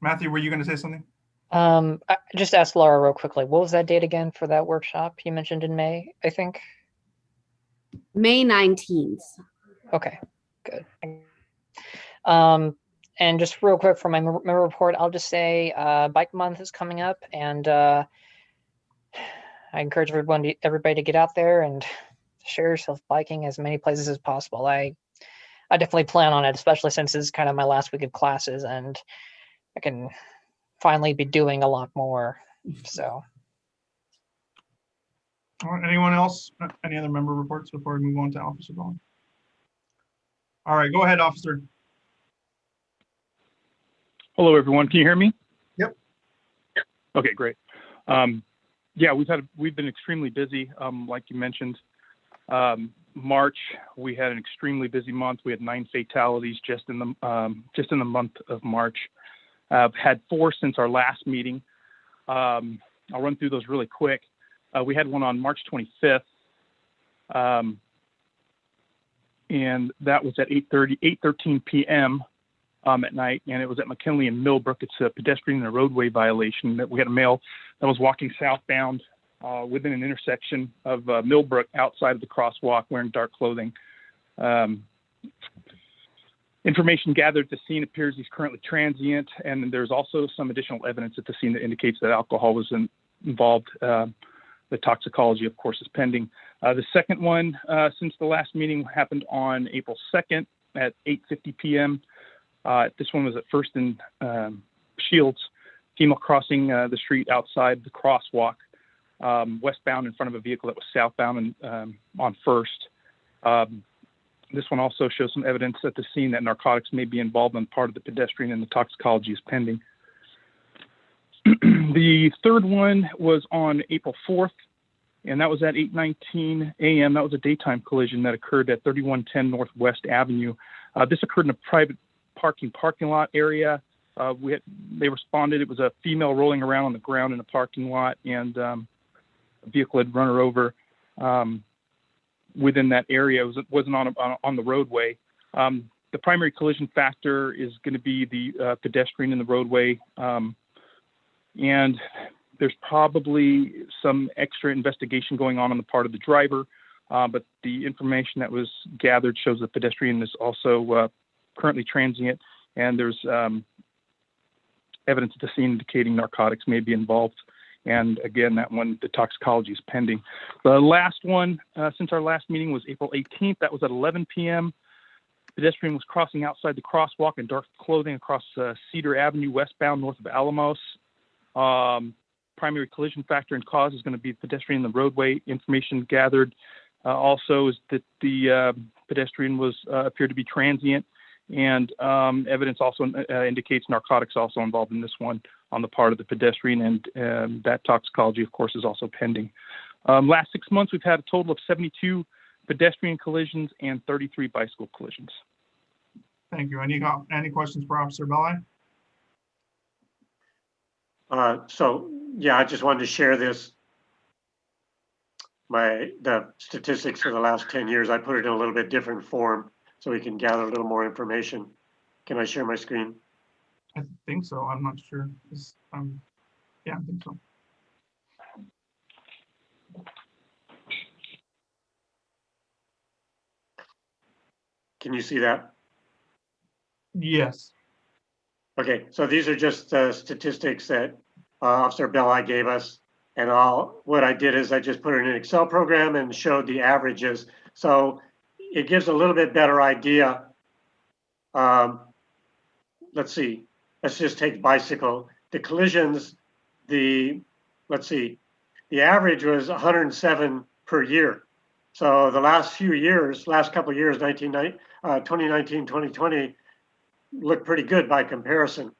Matthew, were you going to say something? I just asked Laura real quickly. What was that date again for that workshop you mentioned in May, I think? May 19th. Okay, good. And just real quick for my member report, I'll just say Bike Month is coming up, and I encourage everybody to get out there and share yourself biking as many places as possible. I definitely plan on it, especially since it's kind of my last week of classes, and I can finally be doing a lot more. So. All right, anyone else? Any other member reports before we move on to Officer Bowling? All right, go ahead, Officer. Hello, everyone. Can you hear me? Yep. Okay, great. Yeah, we've been extremely busy, like you mentioned. March, we had an extremely busy month. We had 9 fatalities just in the month of March. I've had 4 since our last meeting. I'll run through those really quick. We had one on March 25th. and that was at 8:13 p.m. At night, and it was at McKinley and Millbrook. It's a pedestrian and a roadway violation. That we had a male that was walking southbound within an intersection of Millbrook outside of the crosswalk wearing dark clothing. Information gathered at the scene appears he's currently transient, and there's also some additional evidence at the scene that indicates that alcohol was involved. The toxicology, of course, is pending. The second one since the last meeting happened on April 2nd at 8:50 p.m. This one was at First and Shields, female crossing the street outside the crosswalk, westbound in front of a vehicle that was southbound and on First. This one also shows some evidence at the scene that narcotics may be involved on part of the pedestrian, and the toxicology is pending. The third one was on April 4th, and that was at 8:19 a.m. That was a daytime collision that occurred at 3110 Northwest Avenue. This occurred in a private parking lot area. They responded. It was a female rolling around on the ground in a parking lot, and a vehicle had run her over within that area. It wasn't on the roadway. The primary collision factor is going to be the pedestrian in the roadway, and there's probably some extra investigation going on the part of the driver, but the information that was gathered shows the pedestrian is also currently transient, and there's evidence at the scene indicating narcotics may be involved. And again, that one, the toxicology is pending. The last one since our last meeting was April 18th. That was at 11 p.m. Pedestrian was crossing outside the crosswalk in dark clothing across Cedar Avenue westbound north of Alamos. Primary collision factor and cause is going to be pedestrian in the roadway. Information gathered also is that the pedestrian was appeared to be transient, and evidence also indicates narcotics also involved in this one on the part of the pedestrian, and that toxicology, of course, is also pending. Last 6 months, we've had a total of 72 pedestrian collisions and 33 bicycle collisions. Thank you. Any questions for Officer Belli? So yeah, I just wanted to share this. The statistics for the last 10 years, I put it in a little bit different form so we can gather a little more information. Can I share my screen? I think so. I'm not sure. Yeah, I think so. Can you see that? Yes. Okay, so these are just statistics that Officer Belli gave us. And what I did is I just put it in an Excel program and showed the averages. So it gives a little bit better idea. Let's see, let's just take bicycle. The collisions, let's see, the average was 107 per year. So the last couple of years, 2019, 2020, looked pretty good by comparison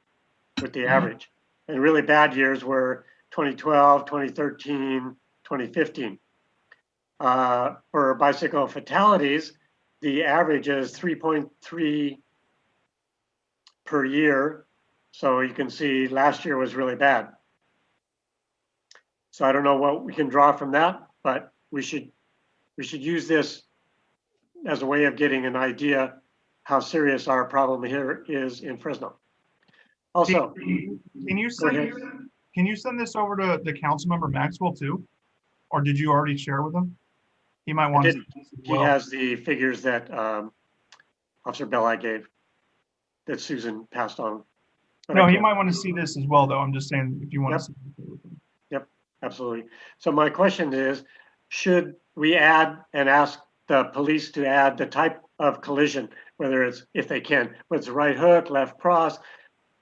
with the average. And really bad years were 2012, 2013, 2015. For bicycle fatalities, the average is 3.3 per year. So you can see last year was really bad. So I don't know what we can draw from that, but we should use this as a way of getting an idea how serious our problem here is in Fresno. Also, can you send this over to the council member Maxwell too? Or did you already share with him? He might want to. He has the figures that Officer Belli gave that Susan passed on. But no, he might want to see this as well, though. I'm just saying if you want to see it. Yep, absolutely. So my question is, should we add and ask the police to add the type of collision, whether it's, if they can, whether it's right hook, left cross,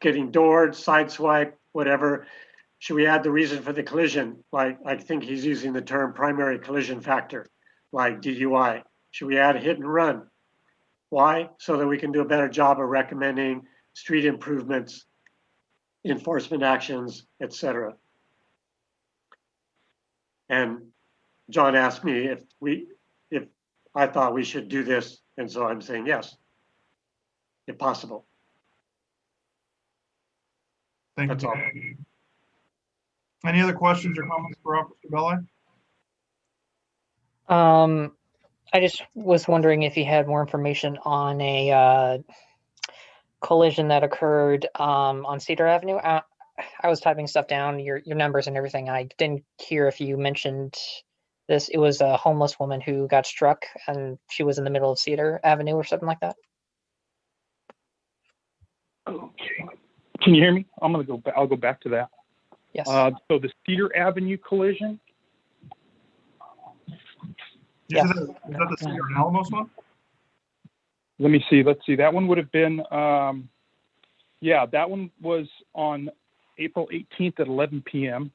getting doored, side swipe, whatever. Should we add the reason for the collision? Like, I think he's using the term primary collision factor, like DUI. Should we add a hit and run? Why? So that we can do a better job of recommending street improvements, enforcement actions, etc. And John asked me if I thought we should do this, and so I'm saying yes, if possible. That's all. Any other questions or comments for Officer Belli? I just was wondering if you had more information on a collision that occurred on Cedar Avenue. I was typing stuff down, your numbers and everything. I didn't hear if you mentioned this. It was a homeless woman who got struck, and she was in the middle of Cedar Avenue or something like that. Okay. Can you hear me? I'm gonna go. I'll go back to that. Yes. So the Cedar Avenue collision. Is that the Cedar and Alamos one? Let me see. Let's see. That one would have been. Yeah, that one was on April 18th at 11 p.m.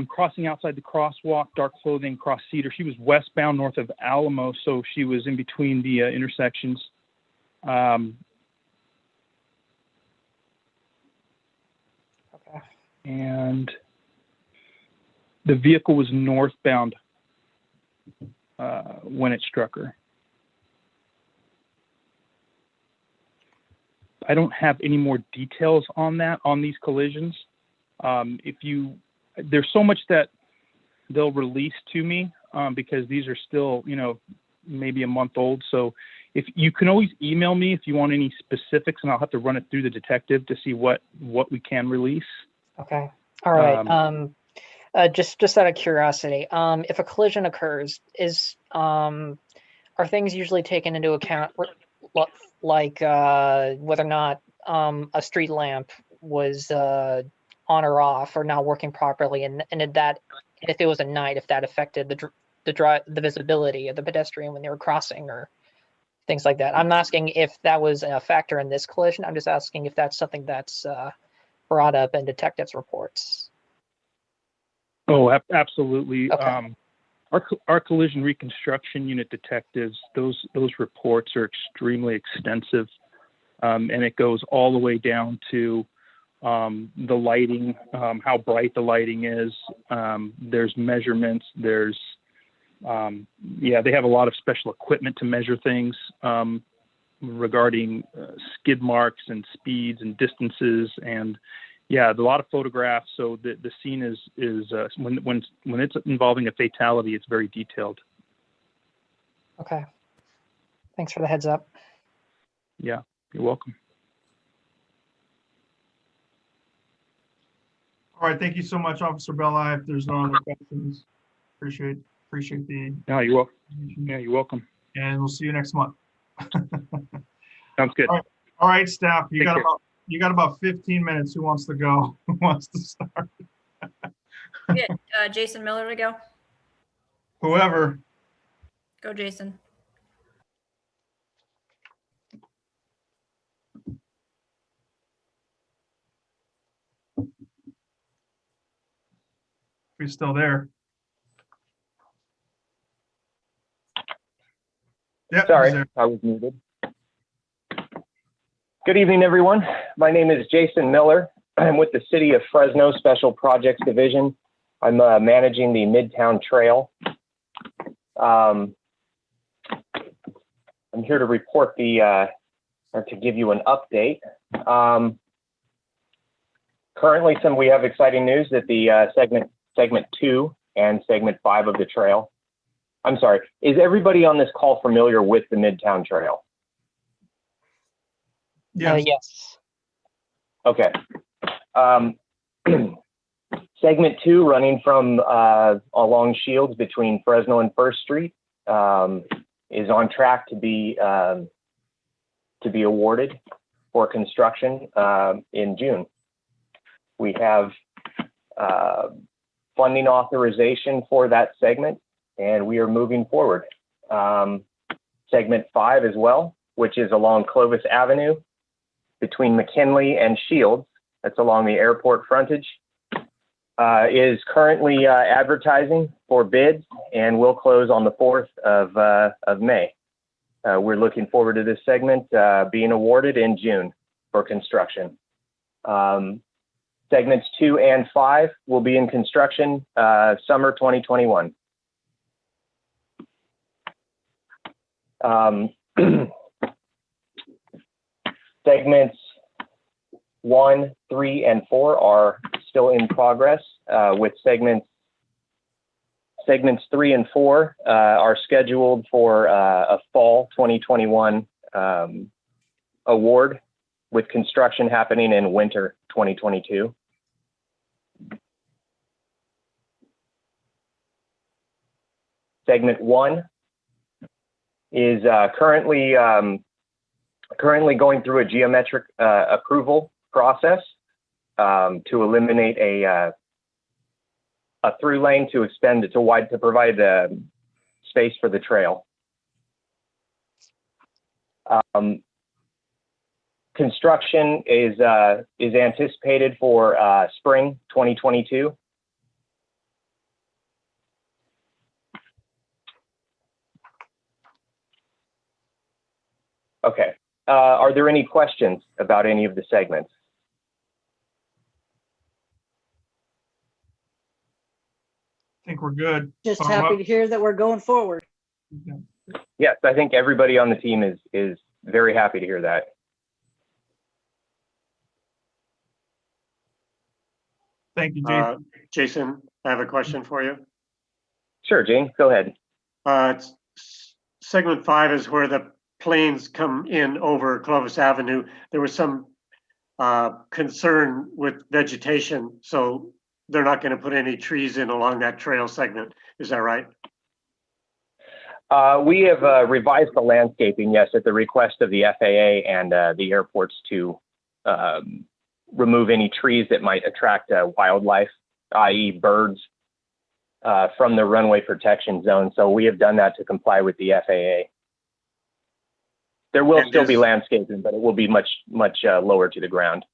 Crossing outside the crosswalk, dark clothing, cross Cedar. She was westbound north of Alamo, so she was in between the intersections. Okay. And the vehicle was northbound when it struck her. I don't have any more details on that, on these collisions. There's so much that they'll release to me because these are still, maybe a month old. So if you can always email me if you want any specifics, and I'll have to run it through the detective to see what we can release. Okay. All right. Just out of curiosity, if a collision occurs, are things usually taken into account, like whether or not a street lamp was on or off or not working properly, and if it was a night, if that affected the visibility of the pedestrian when they were crossing or things like that? I'm not asking if that was a factor in this collision. I'm just asking if that's something that's brought up in detectives' reports. Oh, absolutely. Okay. Our collision reconstruction unit detectives, those reports are extremely extensive, and it goes all the way down to the lighting, how bright the lighting is. There's measurements. There's they have a lot of special equipment to measure things regarding skid marks and speeds and distances, and a lot of photographs. So the scene is when it's involving a fatality, it's very detailed. Okay. Thanks for the heads up. Yeah, you're welcome. All right, thank you so much, Officer Bella. If there's no other questions, appreciate the. Yeah, you're welcome. Yeah, you're welcome. And we'll see you next month. Sounds good. All right, staff, you Take care. You got about 15 minutes. Who wants to go? Who wants to start? Get Jason Miller to go. Whoever. Go, Jason. He's still there. Yep, Sorry, I was muted. Good evening, everyone. My name is Jason Miller. I'm with the City of Fresno Special Projects Division. I'm managing the Midtown Trail. I'm here to report or to give you an update. Currently, we have exciting news that the segment 2 and segment 5 of the trail. I'm sorry, is everybody on this call familiar with the Midtown Trail? Yes. Okay. Segment 2, running from along Shields between Fresno and First Street, is on track to be awarded for construction in June. We have funding authorization for that segment, and we are moving forward. Segment 5 as well, which is along Clovis Avenue between McKinley and Shields, that's along the airport frontage, is currently advertising for bids and will close on the 4th of May. We're looking forward to this segment being awarded in June for construction. Segments 2 and 5 will be in construction summer 2021. Segments 1, 3, and 4 are still in progress, with segments Segments 3 and 4 are scheduled for a fall 2021 award, with construction happening in winter 2022. Segment 1 is currently going through a geometric approval process to eliminate a through lane to extend it to provide space for the trail. Construction is anticipated for spring 2022. Okay. Are there any questions about any of the segments? I think we're good. Just happy to hear that we're going forward. Yes, I think everybody on the team is very happy to hear that. Thank you, Jason. Jason, I have a question for you. Sure, Jane, go ahead. Segment 5 is where the planes come in over Clovis Avenue. There was some concern with vegetation, so they're not going to put any trees in along that trail segment. Is that right? We have revised the landscaping, yes, at the request of the FAA and the airports to remove any trees that might attract wildlife, i.e. birds, from the runway protection zone. So we have done that to comply with the FAA. There will still be landscaping, but it will be much lower to the ground.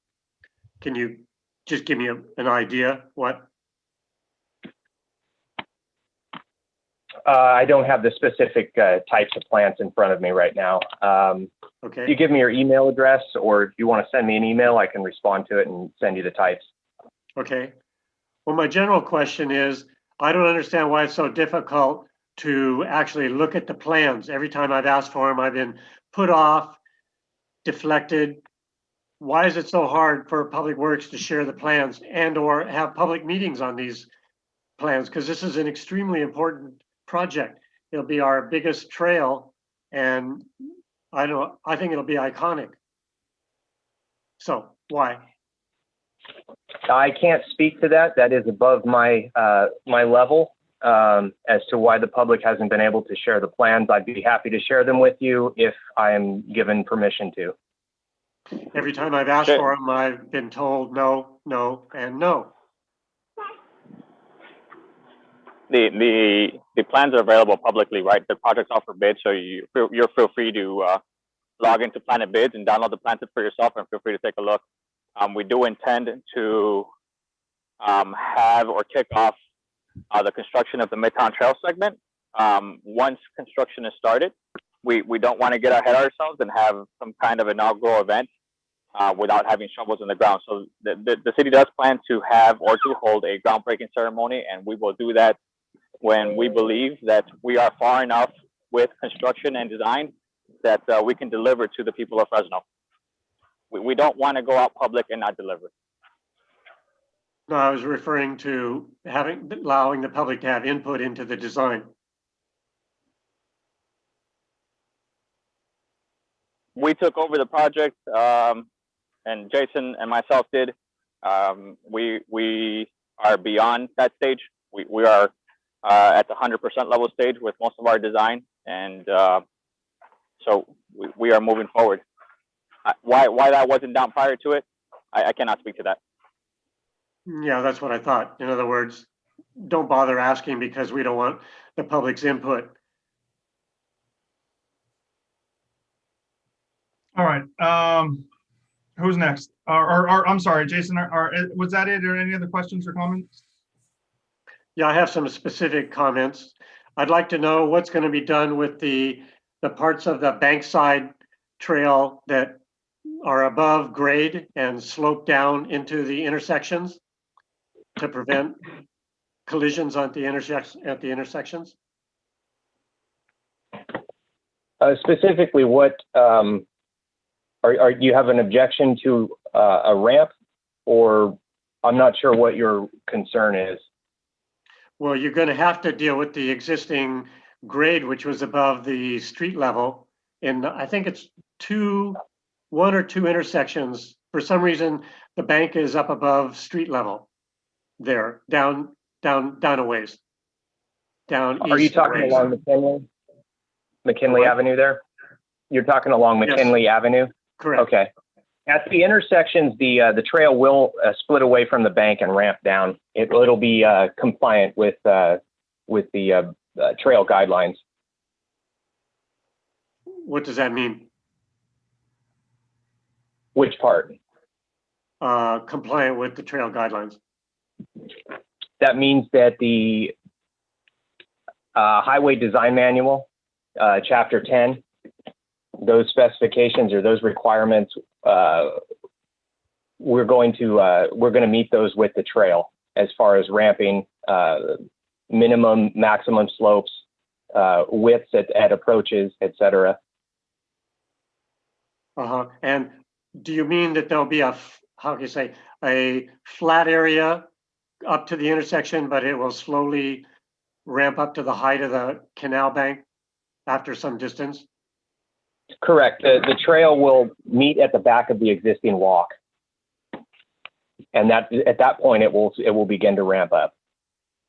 Can you just give me an idea what? I don't have the specific types of plants in front of me right now. Okay. If you give me your email address, or if you want to send me an email, I can respond to it and send you the types. Okay. Well, my general question is, I don't understand why it's so difficult to actually look at the plans. Every time I've asked for them, I've been put off, deflected. Why is it so hard for Public Works to share the plans and or have public meetings on these plans? Because this is an extremely important project. It'll be our biggest trail, and I think it'll be iconic. So why? I can't speak to that. That is above my my level as to why the public hasn't been able to share the plans. I'd be happy to share them with you if I am given permission to. Every time I've asked for them, I've been told no, no, and no. The plans are available publicly, right? The project's out for bid, so you're feel free to log into Planet Bids and download the plans for yourself, and feel free to take a look. We do intend to have or kick off the construction of the Midtown Trail segment. Once construction is started, we don't want to get ahead of ourselves and have some kind of inaugural event without having shovels in the ground. So the city does plan to have or to hold a groundbreaking ceremony, and we will do that when we believe that we are far enough with construction and design that we can deliver to the people of Fresno. We don't want to go out public and not deliver. No, I was referring to allowing the public to have input into the design. We took over the project, and Jason and myself did. We are beyond that stage. We are at the 100% level stage with most of our design, and so we are moving forward. Why that wasn't down prior to it, I cannot speak to that. Yeah, that's what I thought. In other words, don't bother asking because we don't want the public's input. All right. Who's next? I'm sorry, Jason. Was that it, or any other questions or comments? Yeah, I have some specific comments. I'd like to know what's going to be done with the parts of the Bankside Trail that are above grade and slope down into the intersections to prevent collisions at the intersections. Specifically, what are you have an objection to a ramp, or I'm not sure what your concern is. Well, you're going to have to deal with the existing grade, which was above the street level. And I think it's one or two intersections. For some reason, the bank is up above street level there, down a ways. Down Are you east a talking ways. along McKinley What? Avenue there? You're talking along Yes. McKinley Avenue? Correct. Okay. At the intersections, the trail will split away from the bank and ramp down. It'll be compliant with the trail guidelines. What does that mean? Which part? Compliant with the trail guidelines. That means that the Highway Design Manual, Chapter 10, those specifications or those requirements, we're going to meet those with the trail as far as ramping, minimum, maximum slopes, widths at approaches, etc. And do you mean that there'll be a flat area up to the intersection, but it will slowly ramp up to the height of the canal bank after some distance? Correct. The trail will meet at the back of the existing walk, and at that point it will begin to ramp up.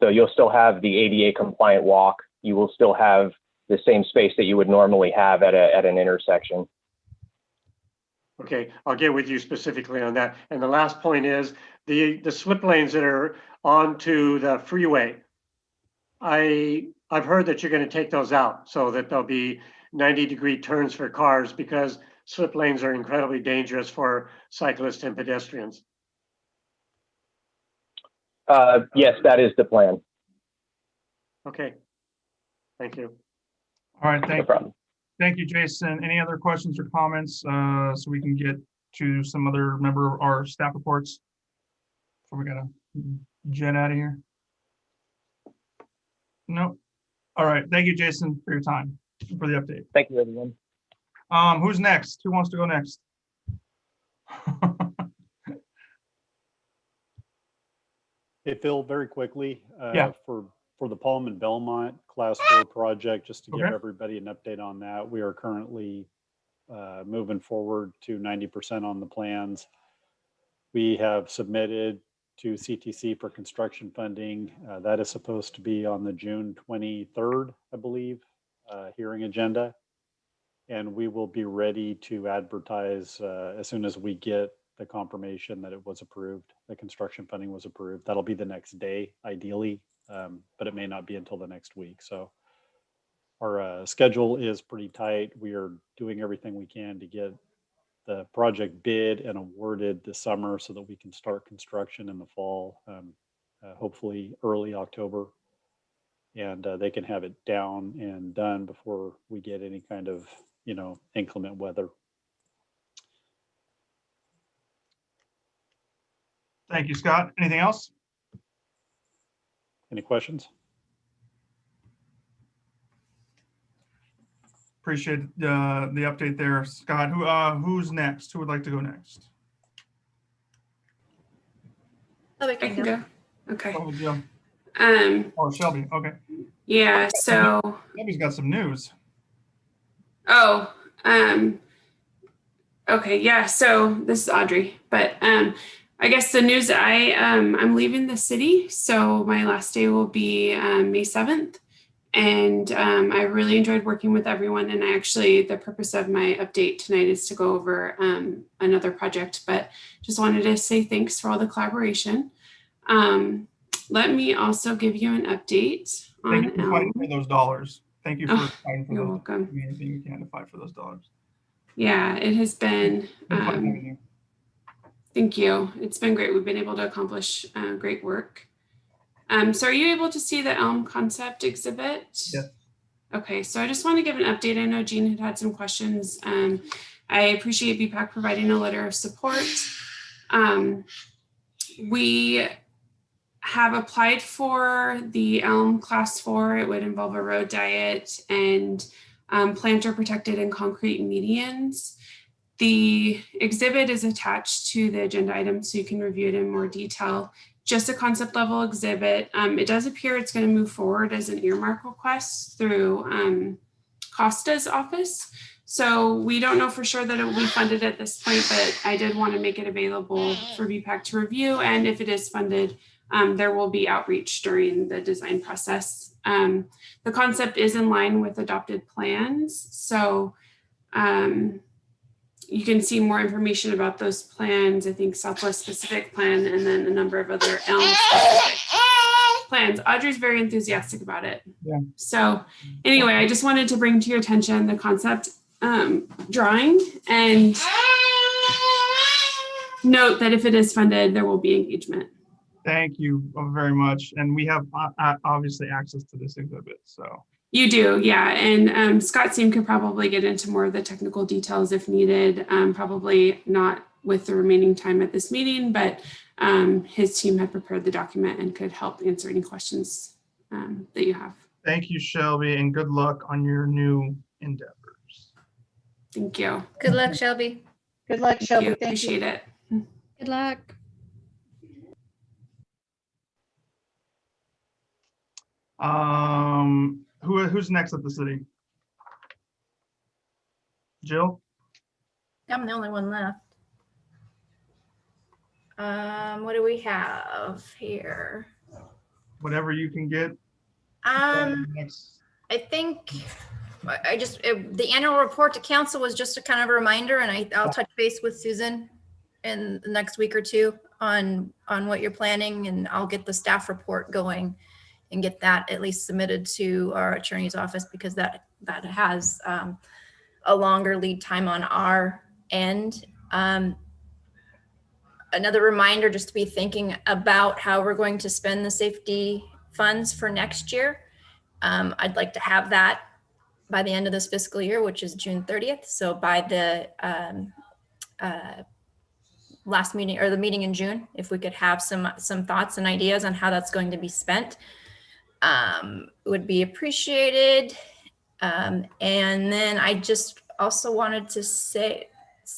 So you'll still have the ADA compliant walk. You will still have the same space that you would normally have at an intersection. Okay, I'll get with you specifically on that. And the last point is the slip lanes that are onto the freeway. I've heard that you're going to take those out so that there'll be 90-degree turns for cars, because slip lanes are incredibly dangerous for cyclists and pedestrians. Yes, that is the plan. Okay, thank you. All right, No problem. Thank you, Jason. Any other questions or comments so we can get to some other member of our staff reports before we gotta jet out of here? No. All right. Thank you, Jason, for your time, for the update. Thank you, everyone. Who's next? Who wants to go next? Hey, Phil, very quickly, Yeah. For the Palm and Belmont Class 4 project, just to give Okay. everybody an update on that, we are currently moving forward to 90% on the plans. We have submitted to CTC for construction funding. That is supposed to be on the June 23rd, I believe, hearing agenda. And we will be ready to advertise as soon as we get the confirmation that it was approved, the construction funding was approved. That'll be the next day, ideally, but it may not be until the next week. So our schedule is pretty tight. We are doing everything we can to get the project bid and awarded this summer so that we can start construction in the fall, hopefully early October. And they can have it down and done before we get any kind of, inclement weather. Thank you, Scott. Anything else? Any questions? Appreciate the update there, Scott. Who's next? Who would like to go next? Oh, I can go. Okay. Oh, Jill. Oh, Shelby. Okay. Yeah. So. Shelby's got some news. Oh. Okay. Yeah. So this is Audrey, but I guess the news I'm leaving the city, so my last day will be May 7th. And I really enjoyed working with everyone. And the purpose of my update tonight is to go over another project, but just wanted to say thanks for all the collaboration. Let me also give you an update on. Thank you for fighting for those dollars. Thank you for fighting for You're those. welcome. Anything you can to fight for those dollars. Yeah, it has been. Fun Thank you. It's been great. We've been able to accomplish great work. So are you able to see the Elm concept exhibit? Yes. Okay, so I just want to give an update. I know Jean had some questions. I appreciate BPAC providing a letter of support. We have applied for the Elm Class 4. It would involve a road diet and planter protected and concrete medians. The exhibit is attached to the agenda item so you can review it in more detail. just a concept level exhibit. It does appear it's going to move forward as an earmark request through Costa's office. So we don't know for sure that it will be funded at this point, but I did want to make it available for BPAC to review. And if it is funded, there will be outreach during the design process. The concept is in line with adopted plans. So you can see more information about those plans, I think Southwest specific plan, and then a number of other Elm specific plans. Audrey's very enthusiastic about it. Yeah. So anyway, I just wanted to bring to your attention the concept drawing and note that if it is funded, there will be engagement. Thank you very much. And we have obviously access to this exhibit, so. You do, yeah. And Scott's team could probably get into more of the technical details if needed, probably not with the remaining time at this meeting, but his team had prepared the document and could help answer any questions that you have. Thank you, Shelby, and good luck on your new endeavors. Thank you. Good luck, Shelby. Good luck, Thank Shelby. you. Thank you. Appreciate it. Good luck. Who's next at the city? Jill? I'm the only one left. What do we have here? Whatever you can get. I think the annual report to council was just a kind of a reminder, and I'll touch base with Susan in the next week or two on what you're planning, and I'll get the staff report going and get that at least submitted to our attorney's office, because that has a longer lead time on our end. Another reminder, just to be thinking about how we're going to spend the safety funds for next year. I'd like to have that by the end of this fiscal year, which is June 30th. So by the last meeting, or the meeting in June, if we could have some thoughts and ideas on how that's going to be spent, would be appreciated. And then I just also wanted to say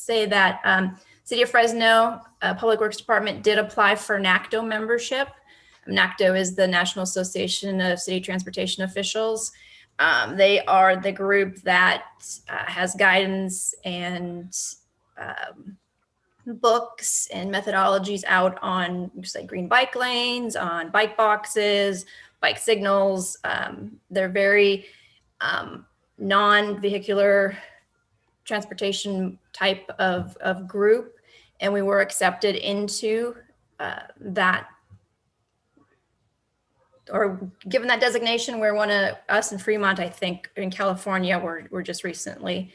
that City of Fresno Public Works Department did apply for NACDO membership. NACDO is the National Association of City Transportation Officials. They are the group that has guidance and books and methodologies out on just like green bike lanes, on bike boxes, bike signals. They're very non-vehicular transportation type of group. And we were accepted into that, or given that designation. We're one of us in Fremont, I think, in California, we're just recently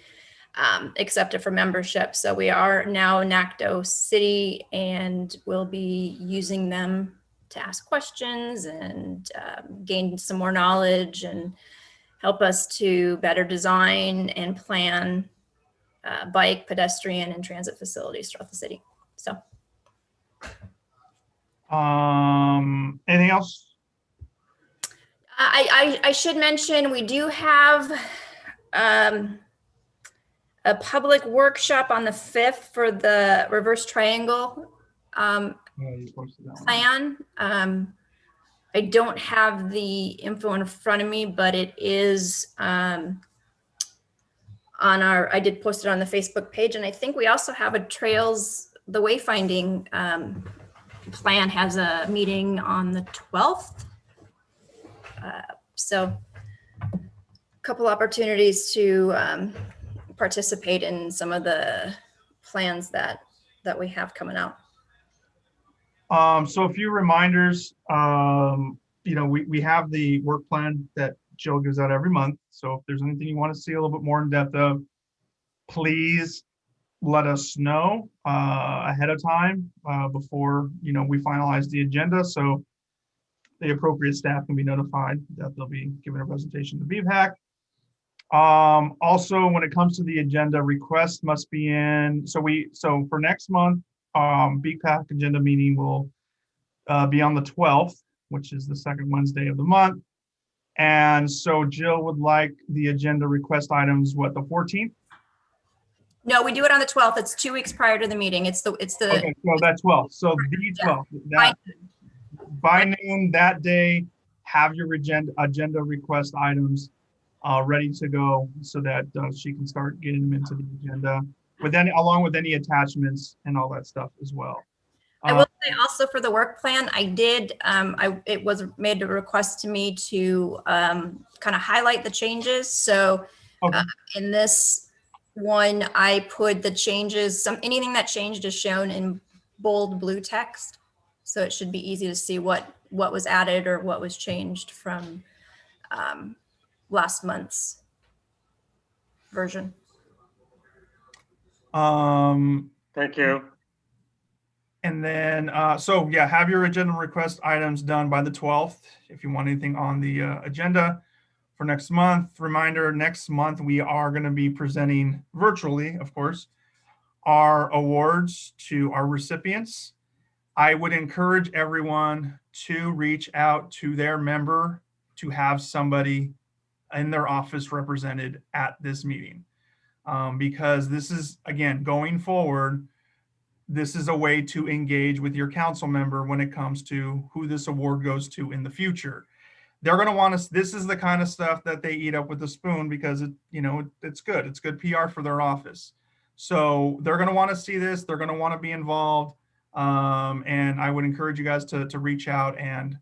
accepted for membership. So we are now NACDO City, and we'll be using them to ask questions and gain some more knowledge and help us to better design and plan bike, pedestrian, and transit facilities throughout the city. So. Anything else? I should mention, we do have a public workshop on the 5th for the reverse triangle plan. I don't have the info in front of me, but it is on I did post it on the Facebook page. And I think we also have a the wayfinding plan has a meeting on the 12th. So a couple opportunities to participate in some of the plans that we have coming out. So a few reminders, we have the work plan that Jill gives out every month. So if there's anything you want to see a little bit more in depth of, please let us know ahead of time before, we finalize the agenda. So the appropriate staff can be notified that they'll be giving a presentation to BPAC. Also, when it comes to the agenda, requests must be in. So for next month, BPAC agenda meeting will be on the 12th, which is the second Wednesday of the month. And so Jill would like the agenda request items, what, the 14th? No, we do it on the 12th. It's 2 weeks prior to the meeting. It's the Okay, so that's 12th. So the 12th. by noon that day, have your agenda request items ready to go so that she can start getting them into the agenda along with any attachments and all that stuff as well. I will say also for the work plan, I did, it was made a request to me to kind of highlight the changes. So in this one, I put the changes, anything that changed is shown in bold blue text. So it should be easy to see what was added or what was changed from last month's version. Thank you. And then, so yeah, have your agenda request items done by the 12th. If you want anything on the agenda for next month, reminder, next month we are going to be presenting virtually, of course, our awards to our recipients. I would encourage everyone to reach out to their member to have somebody in their office represented at this meeting. Because this is, again, going forward, this is a way to engage with your council member when it comes to who this award goes to in the future. They're going to want us, this is the kind of stuff that they eat up with a spoon because it's good. It's good PR for their office. So they're going to want to see this. They're going to want to be involved. And I would encourage you guys to reach out and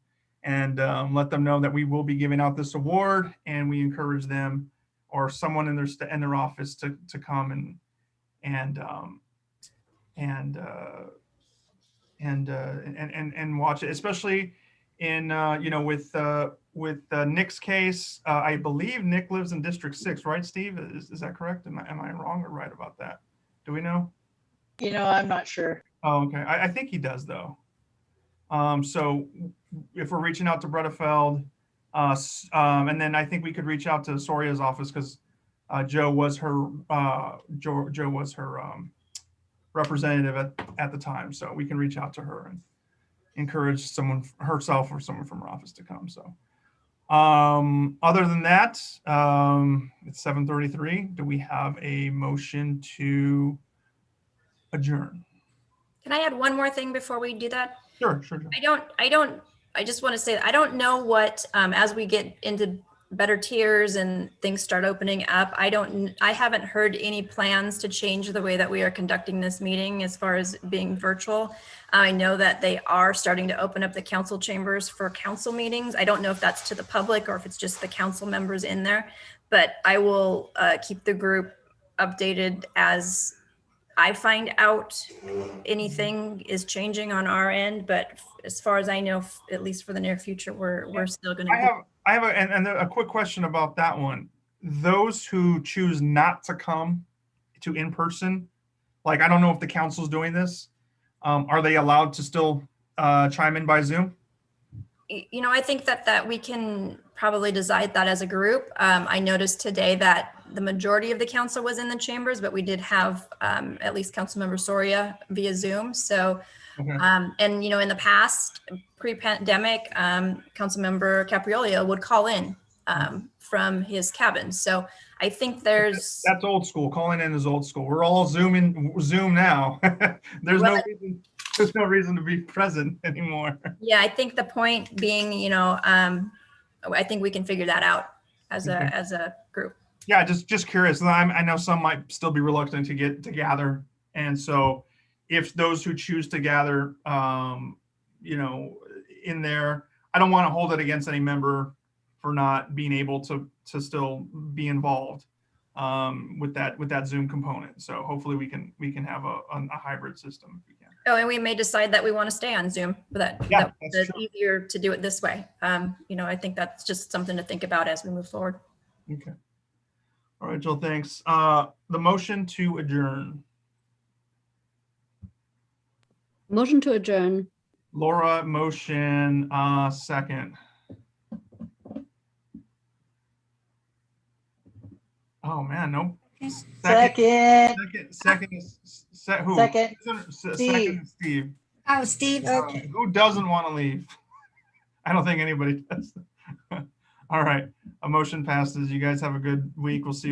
let them know that we will be giving out this award, and we encourage them or someone in their office to come and watch it, especially in with Nick's case. I believe Nick lives in District 6, right, Steve? Is that correct? Am I wrong or right about that? Do we know? I'm not sure. Oh, okay. I think he does though. So if we're reaching out to Bredefeld, and then I think we could reach out to Soria's office because Joe was her representative at the time. So we can reach out to her and encourage someone herself or someone from her office to come. So other than that, it's 7:33. Do we have a motion to adjourn? Can I add one more thing before we do that? Sure. I just want to say that I don't know what, as we get into better tiers and things start opening up, I haven't heard any plans to change the way that we are conducting this meeting as far as being virtual. I know that they are starting to open up the council chambers for council meetings. I don't know if that's to the public or if it's just the council members in there, but I will keep the group updated as I find out anything is changing on our end. But as far as I know, at least for the near future, we're still going to. I have a quick question about that one. Those who choose not to come to in person, like I don't know if the council's doing this, are they allowed to still chime in by Zoom? I think that we can probably decide that as a group. I noticed today that the majority of the council was in the chambers, but we did have at least Councilmember Soria via Zoom. So, okay. And in the past, pre-pandemic, Councilmember Capriolio would call in from his cabin. So I think that's old school. Calling in is old school. We're all Zoom now. There's no reason to be present anymore. Yeah, I think the point being, I think we can figure that out as a group. Yeah, just curious. I know some might still be reluctant to gather, and so if those who choose to gather, in there, I don't want to hold it against any member for not being able to still be involved with that Zoom component. So hopefully we can have a hybrid system if we can. Oh, and we may decide that we want to stay on Zoom, but that's easier to do it this way. I think that's just something to think about as we move forward. Okay. All right, Jill, thanks. The motion to adjourn. Motion to adjourn. Laura, motion, second. Oh man, no. Second. Second is who? Second. Second is Steve. Oh, Steve, okay. Who doesn't want to leave? I don't think anybody does. All right, a motion passes. You guys have a good week. We'll see you.